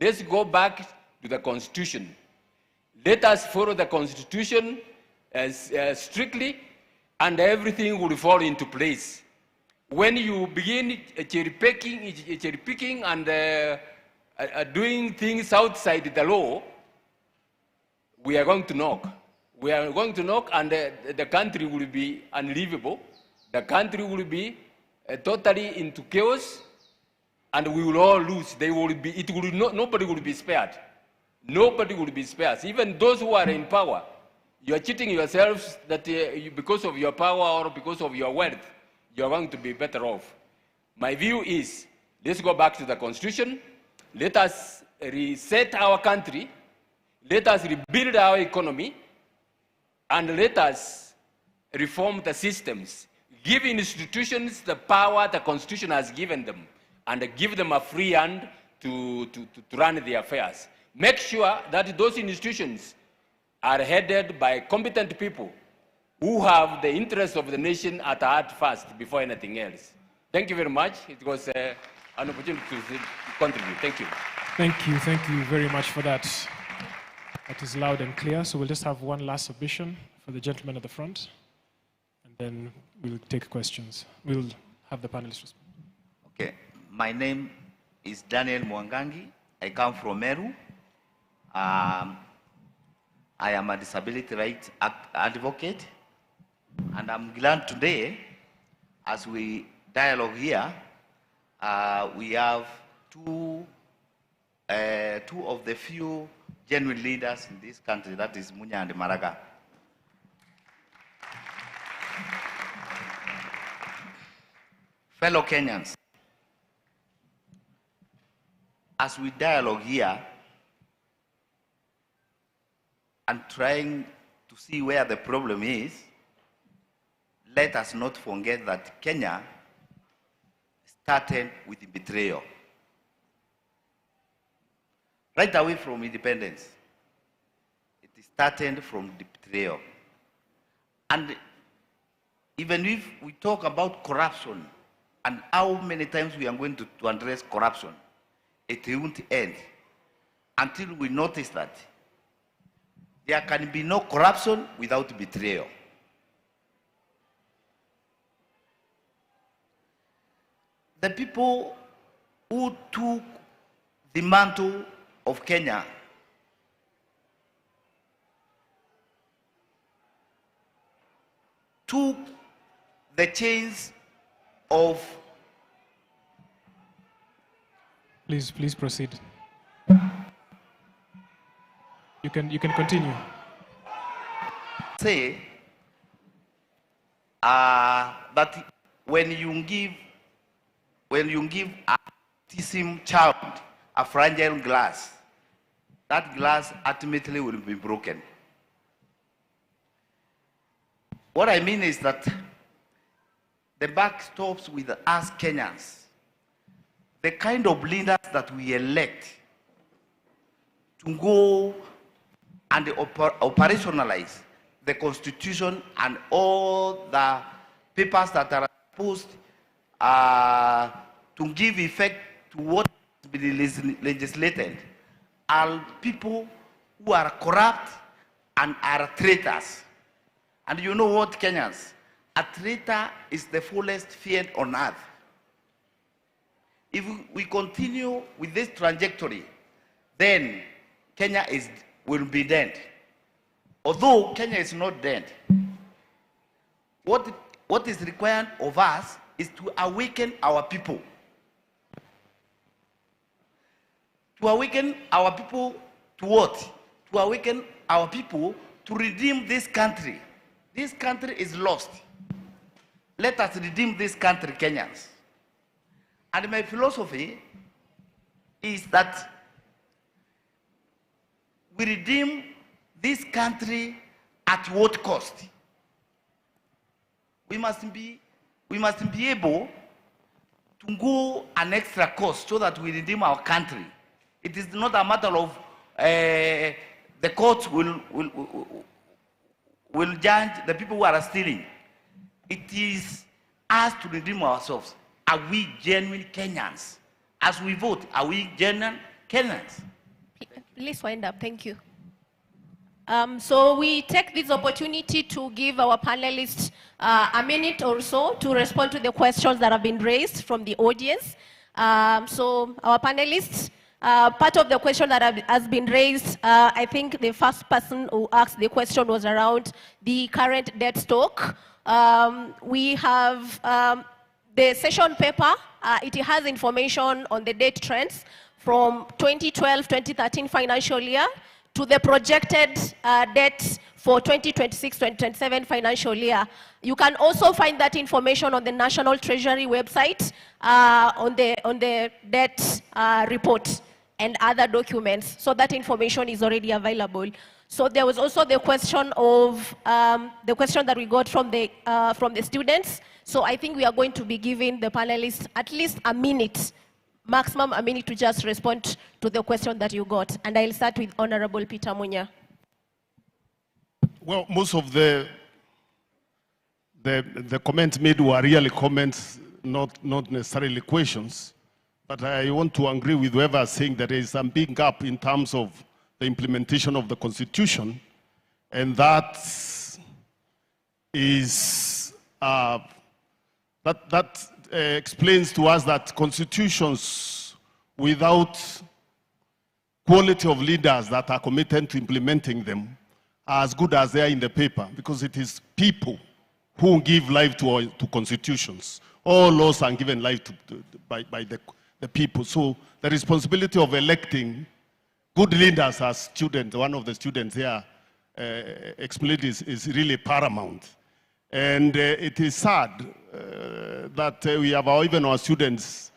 Let's go back to the Constitution. Let us follow the Constitution strictly, and everything will fall into place. When you begin cherry-picking and doing things outside the law, we are going to knock. We are going to knock, and the country will be unlivable. The country will be totally into chaos, and we will all lose. Nobody will be spared. Nobody will be spared. Even those who are in power, you are cheating yourselves that because of your power or because of your wealth, you are going to be better off. My view is, let's go back to the Constitution. Let us reset our country. Let us rebuild our economy. And let us reform the systems. Give institutions the power the Constitution has given them, and give them a free hand to run their affairs. Make sure that those institutions are headed by competent people who have the interests of the nation at heart first before anything else. Thank you very much. It was an opportunity to contribute. Thank you. Thank you very much for that. That is loud and clear. So we'll just have one last submission for the gentleman at the front, and then we'll take questions. We'll have the panelists respond. Okay, my name is Daniel Mwangangi. I come from Meru. I am a disability rights advocate, and I'm glad today, as we dialogue here, we have two of the few genuine leaders in this country, that is Munya and Maraga. Fellow Kenyans, as we dialogue here and trying to see where the problem is, let us not forget that Kenya started with betrayal. Right away from independence, it started from betrayal. And even if we talk about corruption and how many times we are going to address corruption, it won't end until we notice that there can be no corruption without betrayal. The people who took the mantle of Kenya took the chains of Please proceed. You can continue. Say that when you give a autism child a fragile glass, that glass ultimately will be broken. What I mean is that the buck stops with us Kenyans. The kind of leaders that we elect to go and operationalize the Constitution and all the papers that are supposed to give effect to what has been legislated are people who are corrupt and are traitors. And you know what, Kenyans? A traitor is the fullest feared on earth. If we continue with this trajectory, then Kenya will be dead. Although Kenya is not dead, what is required of us is to awaken our people. To awaken our people to what? To awaken our people to redeem this country. This country is lost. Let us redeem this country, Kenyans. And my philosophy is that we redeem this country at what cost? We must be able to go an extra cost so that we redeem our country. It is not a matter of the court will judge the people who are stealing. It is us to redeem ourselves. Are we genuine Kenyans? As we vote, are we genuine Kenyans? Please wind up. Thank you. So we take this opportunity to give our panelists a minute or so to respond to the questions that have been raised from the audience. So our panelists, part of the question that has been raised, I think the first person who asked the question was around the current debt stock. We have the session paper. It has information on the debt trends from 2012-2013 financial year to the projected debt for 2026-2027 financial year. You can also find that information on the National Treasury website on the debt report and other documents. So that information is already available. So there was also the question of the question that we got from the students. So I think we are going to be giving the panelists at least a minute, maximum a minute, to just respond to the question that you got. And I'll start with Honorable Peter Munya. Well, most of the comments made were really comments, not necessarily questions. But I want to agree with whoever is saying that there is some big gap in terms of the implementation of the Constitution, and that is that explains to us that constitutions without quality of leaders that are committed to implementing them are as good as they are in the paper, because it is people who give life to constitutions. All laws are given life by the people. So the responsibility of electing good leaders, as students, one of the students here explained, is really paramount. And it is sad that we have even our students,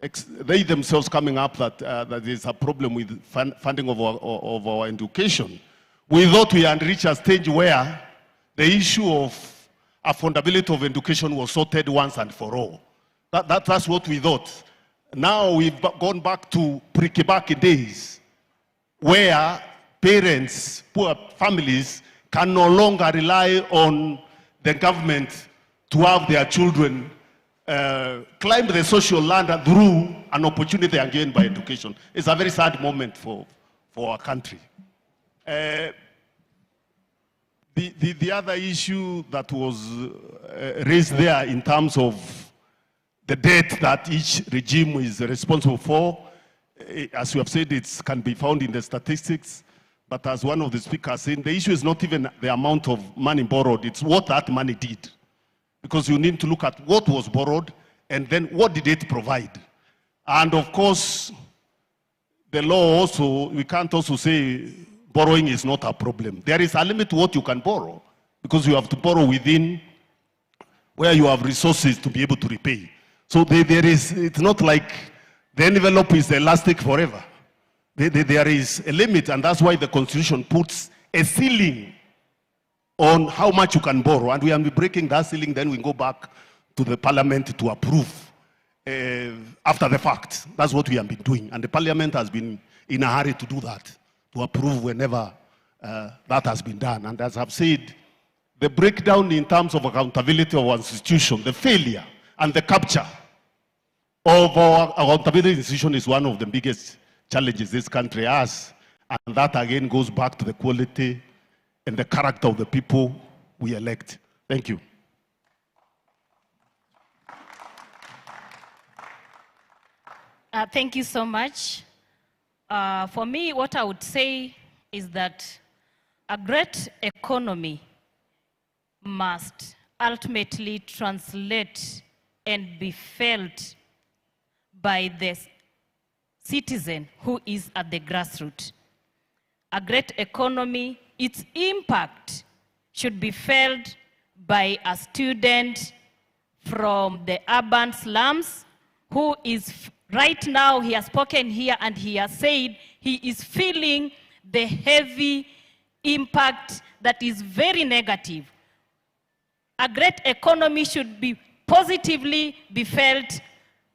they themselves coming up that there is a problem with funding of our education. We thought we had reached a stage where the issue of affordability of education was sorted once and for all. That's what we thought. Now we've gone back to pre-Kibaki days, where parents, poor families, can no longer rely on the government to have their children climb the social ladder through an opportunity they are given by education. It's a very sad moment for our country. The other issue that was raised there in terms of the debt that each regime is responsible for, as you have said, it can be found in the statistics. But as one of the speakers said, the issue is not even the amount of money borrowed, it's what that money did. because you need to look at what was borrowed and then what did it provide. And of course, the law also, we can't also say borrowing is not a problem. There is a limit to what you can borrow, because you have to borrow within where you have resources to be able to repay. So it's not like the envelope is elastic forever. There is a limit, and that's why the Constitution puts a ceiling on how much you can borrow. And we are breaking that ceiling, then we go back to the Parliament to approve after the fact. That's what we have been doing. And the Parliament has been in a hurry to do that, to approve whenever that has been done. And as I've said, the breakdown in terms of accountability of our institution, the failure and the capture of our accountability institution is one of the biggest challenges this country has. And that again goes back to the quality and the character of the people we elect. Thank you. Thank you so much. For me, what I would say is that a great economy must ultimately translate and be felt by the citizen who is at the grassroots. A great economy, its impact should be felt by a student from the urban slums who is right now, he has spoken here and he has said he is feeling the heavy impact that is very negative. A great economy should be positively be felt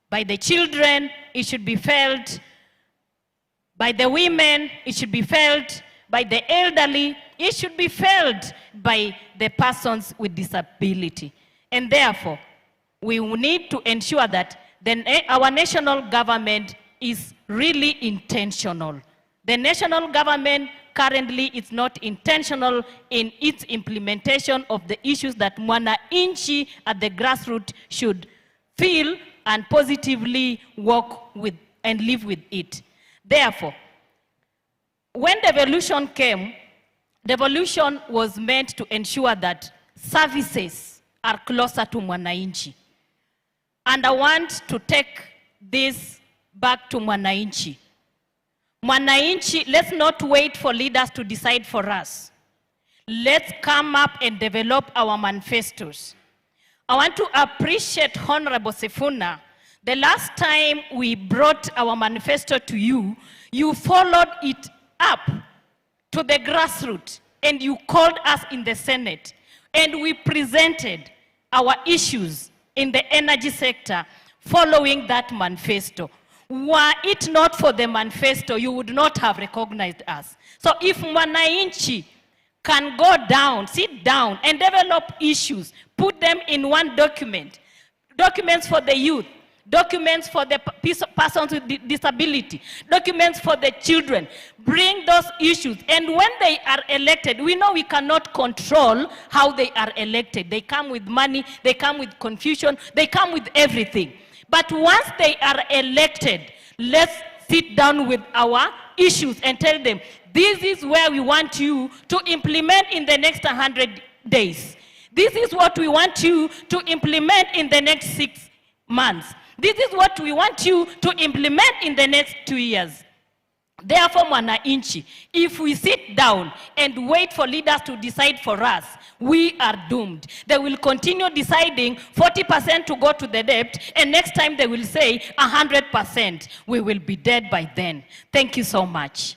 by the children, it should be felt by the women, it should be felt by the elderly, it should be felt by the persons with disability. And therefore, we need to ensure that our national government is really intentional. The national government currently is not intentional in its implementation of the issues that mwananchi at the grassroots should feel and positively work with and live with it. Therefore, when devolution came, devolution was meant to ensure that services are closer to mwananchi. And I want to take this back to mwananchi. Mwananchi, let's not wait for leaders to decide for us. Let's come up and develop our manifestos. I want to appreciate Honorable Sifuna. The last time we brought our manifesto to you, you followed it up to the grassroots and you called us in the Senate and we presented our issues in the energy sector following that manifesto. Were it not for the manifesto, you would not have recognized us. So if mwananchi can go down, sit down and develop issues, put them in one document, documents for the youth, documents for the persons with disability, documents for the children, bring those issues. And when they are elected, we know we cannot control how they are elected. They come with money, they come with confusion, they come with everything. But once they are elected, let's sit down with our issues and tell them, this is where we want you to implement in the next 100 days. This is what we want you to implement in the next 6 months. This is what we want you to implement in the next 2 years. Therefore, mwananchi, if we sit down and wait for leaders to decide for us, we are doomed. They will continue deciding 40% to go to the debt, and next time they will say 100%. We will be dead by then. Thank you so much.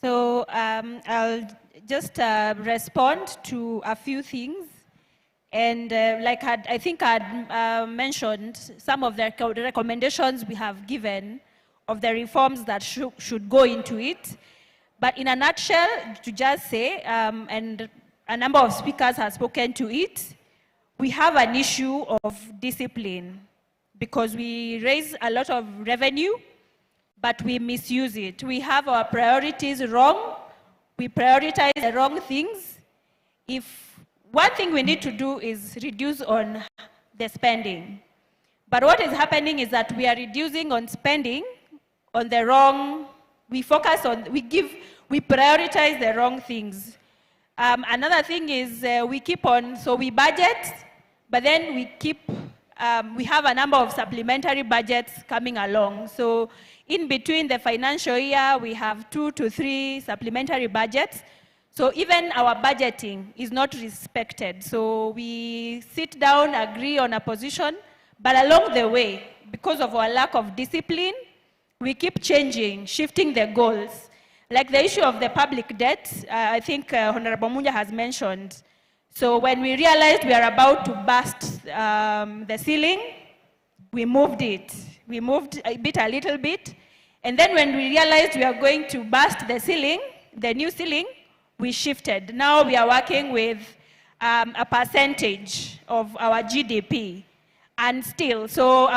So I'll just respond to a few things. And like I think I'd mentioned some of the recommendations we have given of the reforms that should go into it. But in a nutshell, to just say, and a number of speakers have spoken to it, we have an issue of discipline because we raise a lot of revenue, but we misuse it. We have our priorities wrong. We prioritize the wrong things. One thing we need to do is reduce on the spending. But what is happening is that we are reducing on spending on the wrong, we prioritize the wrong things. Another thing is we keep on, so we budget, but then we have a number of supplementary budgets coming along. So in between the financial year, we have 2 to 3 supplementary budgets. So even our budgeting is not respected. So we sit down, agree on a position, but along the way, because of our lack of discipline, we keep changing, shifting the goals. Like the issue of the public debt, I think Honorable Munya has mentioned. So when we realized we are about to burst the ceiling, we moved it. We moved a little bit. And then when we realized we are going to burst the ceiling, the new ceiling, we shifted. Now we are working with a percentage of our GDP. And still, so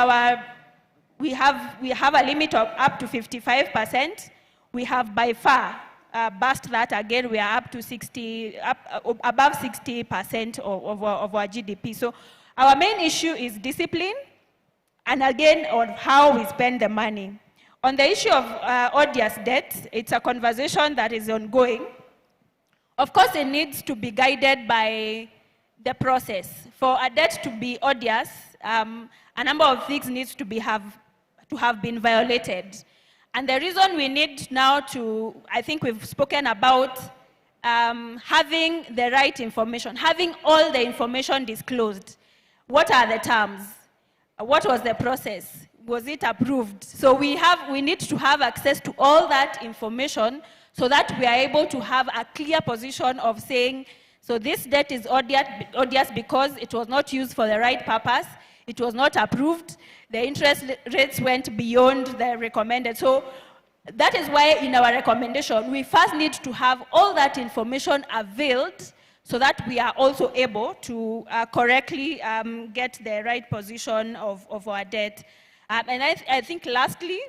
we have a limit of up to 55%. We have by far burst that again. We are up to above 60% of our GDP. So our main issue is discipline, and again on how we spend the money. On the issue of odious debt, it's a conversation that is ongoing. Of course, it needs to be guided by the process. For a debt to be odious, a number of things needs to have been violated. And the reason we need now to, I think we've spoken about having the right information, having all the information disclosed. What are the terms? What was the process? Was it approved? So we need to have access to all that information so that we are able to have a clear position of saying, so this debt is odious because it was not used for the right purpose, it was not approved, the interest rates went beyond the recommended. So that is why in our recommendation, we first need to have all that information availed so that we are also able to correctly get the right position of our debt. And I think lastly,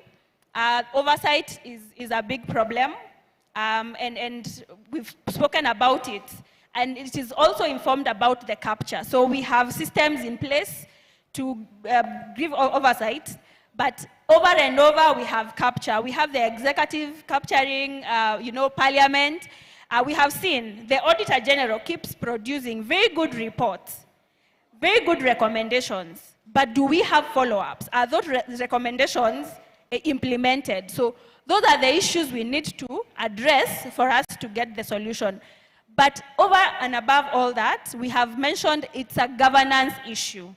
oversight is a big problem, and we've spoken about it. And it is also informed about the capture. So we have systems in place to give oversight, but over and over we have capture. We have the executive capturing, parliament. We have seen the Auditor General keeps producing very good reports, very good recommendations, but do we have follow-ups? Are those recommendations implemented? So those are the issues we need to address for us to get the solution. But over and above all that, we have mentioned it's a governance issue.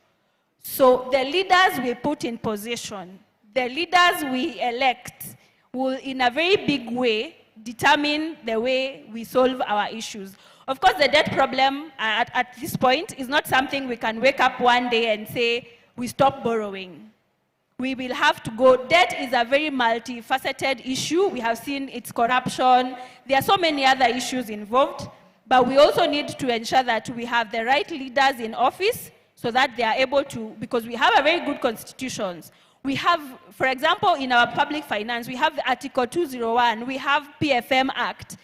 So the leaders we put in position, the leaders we elect will in a very big way determine the way we solve our issues. Of course, the debt problem at this point is not something we can wake up one day and say, we stop borrowing. We will have to go. Debt is a very multifaceted issue. We have seen its corruption. There are so many other issues involved, but we also need to ensure that we have the right leaders in office so that they are able to, because we have a very good constitutions. We have, for example, in our public finance, we have the Article 201, we have PFM Act,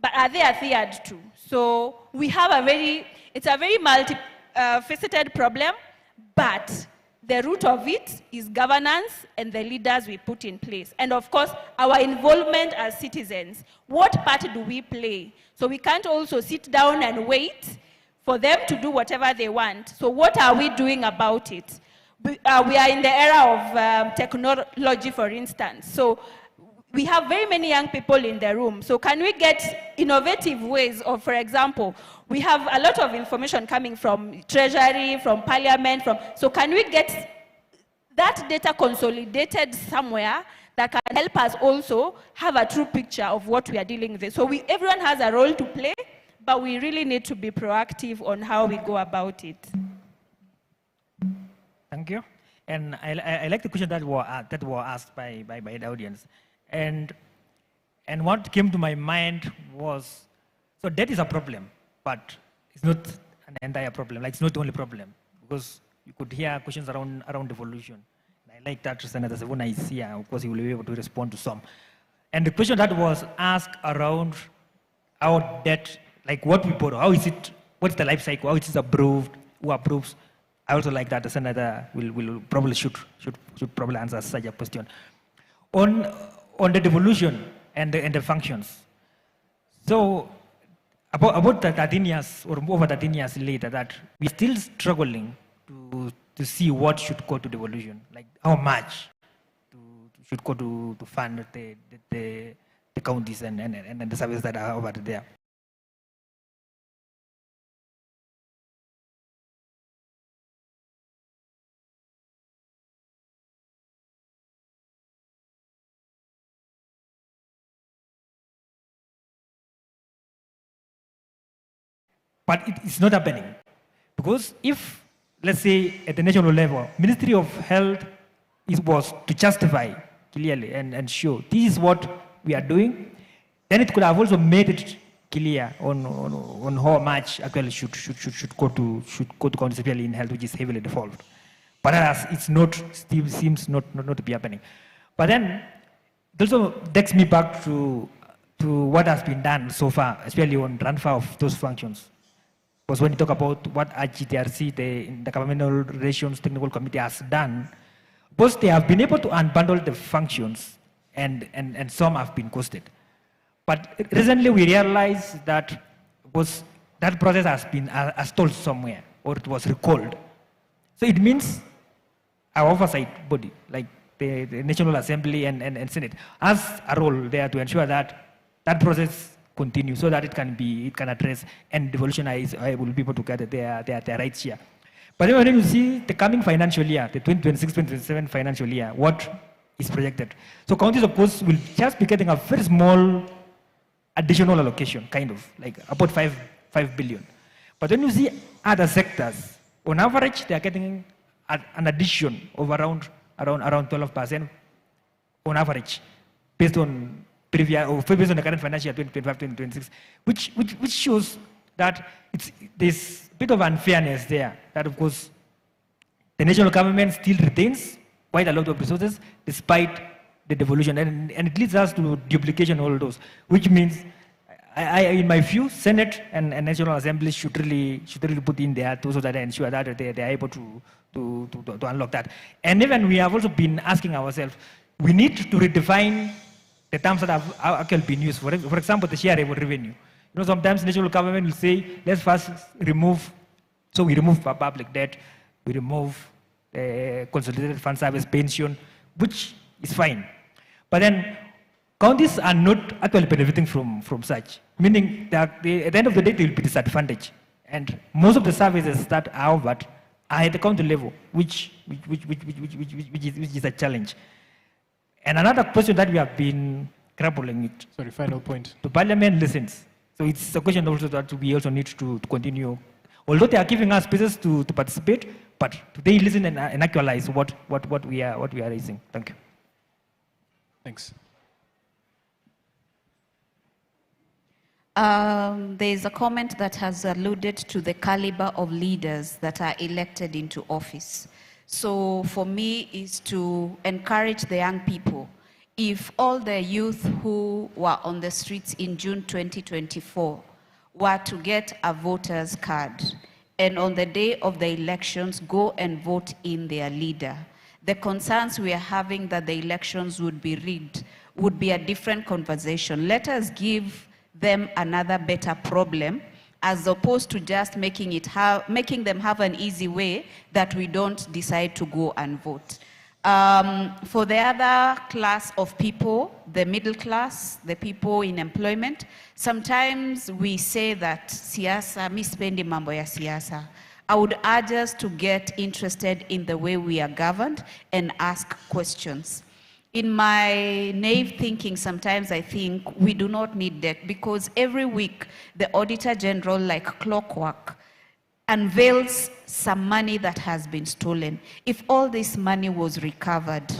but are they adhered to? So we have it's a very multifaceted problem, but the root of it is governance and the leaders we put in place. And of course, our involvement as citizens. What part do we play? So we can't also sit down and wait for them to do whatever they want. So what are we doing about it? We are in the era of technology, for instance. So we have very many young people in the room. So can we get innovative ways of, for example, we have a lot of information coming from Treasury, from Parliament, so can we get that data consolidated somewhere that can help us also have a true picture of what we are dealing with? So everyone has a role to play, but we really need to be proactive on how we go about it. Thank you. And I like the question that were asked by the audience. And what came to my mind was, so debt is a problem, but it's not an entire problem. Like, it's not the only problem, because you could hear questions around devolution. And I like that Senator Sevuna is here. Of course, he will be able to respond to some. And the question that was asked around our debt, like what we borrow, how is it, what's the life cycle, how it is approved, who approves? I also like that the Senator will probably should probably answer such a question. On the devolution and the functions. So about 13 years or over 13 years later, that we're still struggling to see what should go to devolution, like how much should go to fund the counties and the services that are over there. But it is not happening. Because if, let's say, at the national level, Ministry of Health was to justify clearly and show this is what we are doing, then it could have also made it clear on how much actually should go to counties, especially in health, which is heavily devolved. But alas, it's not, still seems not to be happening. But then it also takes me back to what has been done so far, especially on transfer of those functions. Because when you talk about what IGTRC, the Governmental Relations Technical Committee, has done, because they have been able to unbundle the functions and some have been costed. But recently we realized that that process has been stalled somewhere or it was recalled. So it means our oversight body, like the National Assembly and Senate, has a role there to ensure that that process continue so that it can address and devolution is able to be able to get their rights here. But then when you see the coming financial year, the 2026-2027 financial year, what is projected? So counties, of course, will just be getting a very small additional allocation, kind of, like about 5 billion. But when you see other sectors, on average, they are getting an addition of around 12% on average, based on previous or based on the current financial year 2025-2026, which shows that there's a bit of unfairness there. That of course the national government still retains quite a lot of resources despite the devolution, and it leads us to duplication, all those, which means in my view, Senate and National Assembly should really put in there so that they ensure that they are able to unlock that. And even we have also been asking ourselves, we need to redefine the terms that have actually been used. For example, the shareable revenue. You know, sometimes national government will say, let's first remove, so we remove public debt, we remove consolidated fund service pension, which is fine. But then counties are not actually benefiting from such, meaning that at the end of the day, they will be disadvantaged. And most of the services that are offered are at the county level, which is a challenge. And another question that we have been grappling with. Sorry, final point. The parliament listens. So it's a question also that we also need to continue. Although they are giving us spaces to participate, but they listen and actualize what we are raising. Thank you. Thanks. There's a comment that has alluded to the caliber of leaders that are elected into office. So for me is to encourage the young people. If all the youth who were on the streets in June 2024 were to get a voter's card and on the day of the elections go and vote in their leader, the concerns we are having that the elections would be rigged would be a different conversation. Let us give them another better problem, as opposed to just making them have an easy way that we don't decide to go and vote. For the other class of people, the middle class, the people in employment, sometimes we say that siasa, mi sipendi mambo ya siasa. I would urge us to get interested in the way we are governed and ask questions. In my naive thinking, sometimes I think we do not need that, because every week the Auditor General, like clockwork, unveils some money that has been stolen. If all this money was recovered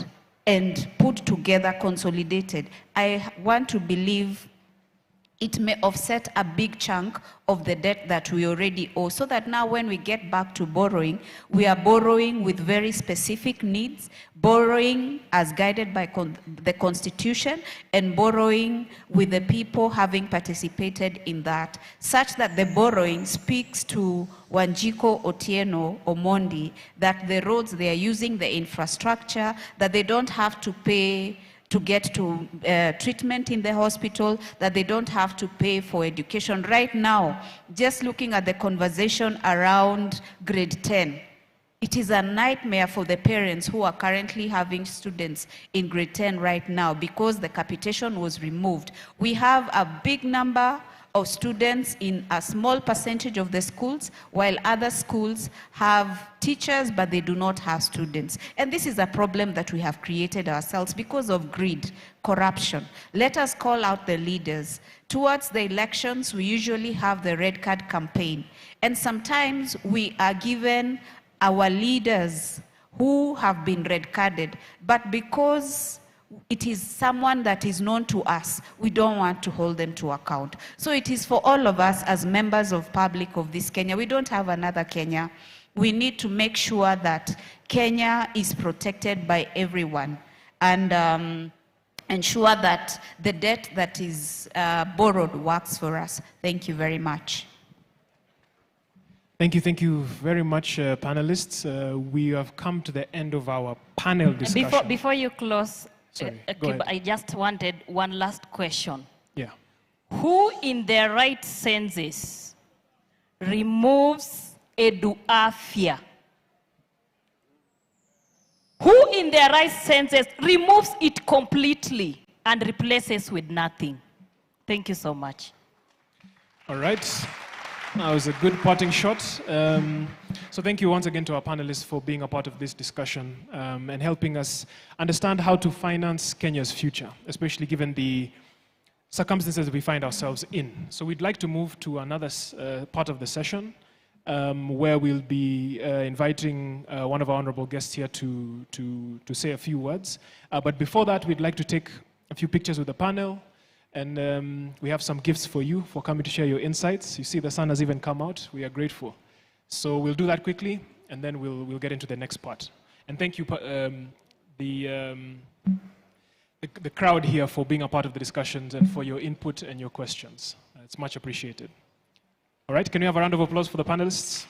and put together, consolidated, I want to believe it may offset a big chunk of the debt that we already owe, so that now when we get back to borrowing, we are borrowing with very specific needs, borrowing as guided by the Constitution, and borrowing with the people having participated in that, such that the borrowing speaks to Wanjiko, Otieno, Omondi, that the roads they are using, the infrastructure, that they don't have to pay to get to treatment in the hospital, that they don't have to pay for education. Right now, just looking at the conversation around grade 10, it is a nightmare for the parents who are currently having students in grade 10 right now because the capitation was removed. We have a big number of students in a small percentage of the schools, while other schools have teachers, but they do not have students. And this is a problem that we have created ourselves because of greed, corruption. Let us call out the leaders. Towards the elections, we usually have the red card campaign. And sometimes we are given our leaders who have been red carded, but because it is someone that is known to us, we don't want to hold them to account. So it is for all of us as members of public of this Kenya. We don't have another Kenya. We need to make sure that Kenya is protected by everyone and ensure that the debt that is borrowed works for us. Thank you very much. Thank you very much, panelists. We have come to the end of our panel discussion. Before you close, Sorry, I just wanted one last question. Yeah. Who in their right senses removes Eduafia? Who in their right senses removes it completely and replaces with nothing? Thank you so much. All right. That was a good parting shot. So thank you once again to our panelists for being a part of this discussion and helping us understand how to finance Kenya's future, especially given the circumstances we find ourselves in. So we'd like to move to another part of the session where we'll be inviting one of our honorable guests here to say a few words. But before that, we'd like to take a few pictures with the panel. And we have some gifts for you for coming to share your insights. You see the sun has even come out. We are grateful. So we'll do that quickly, and then we'll get into the next part. And thank you, the crowd here for being a part of the discussions and for your input and your questions. It's much appreciated. All right, can we have a round of applause for the panelists?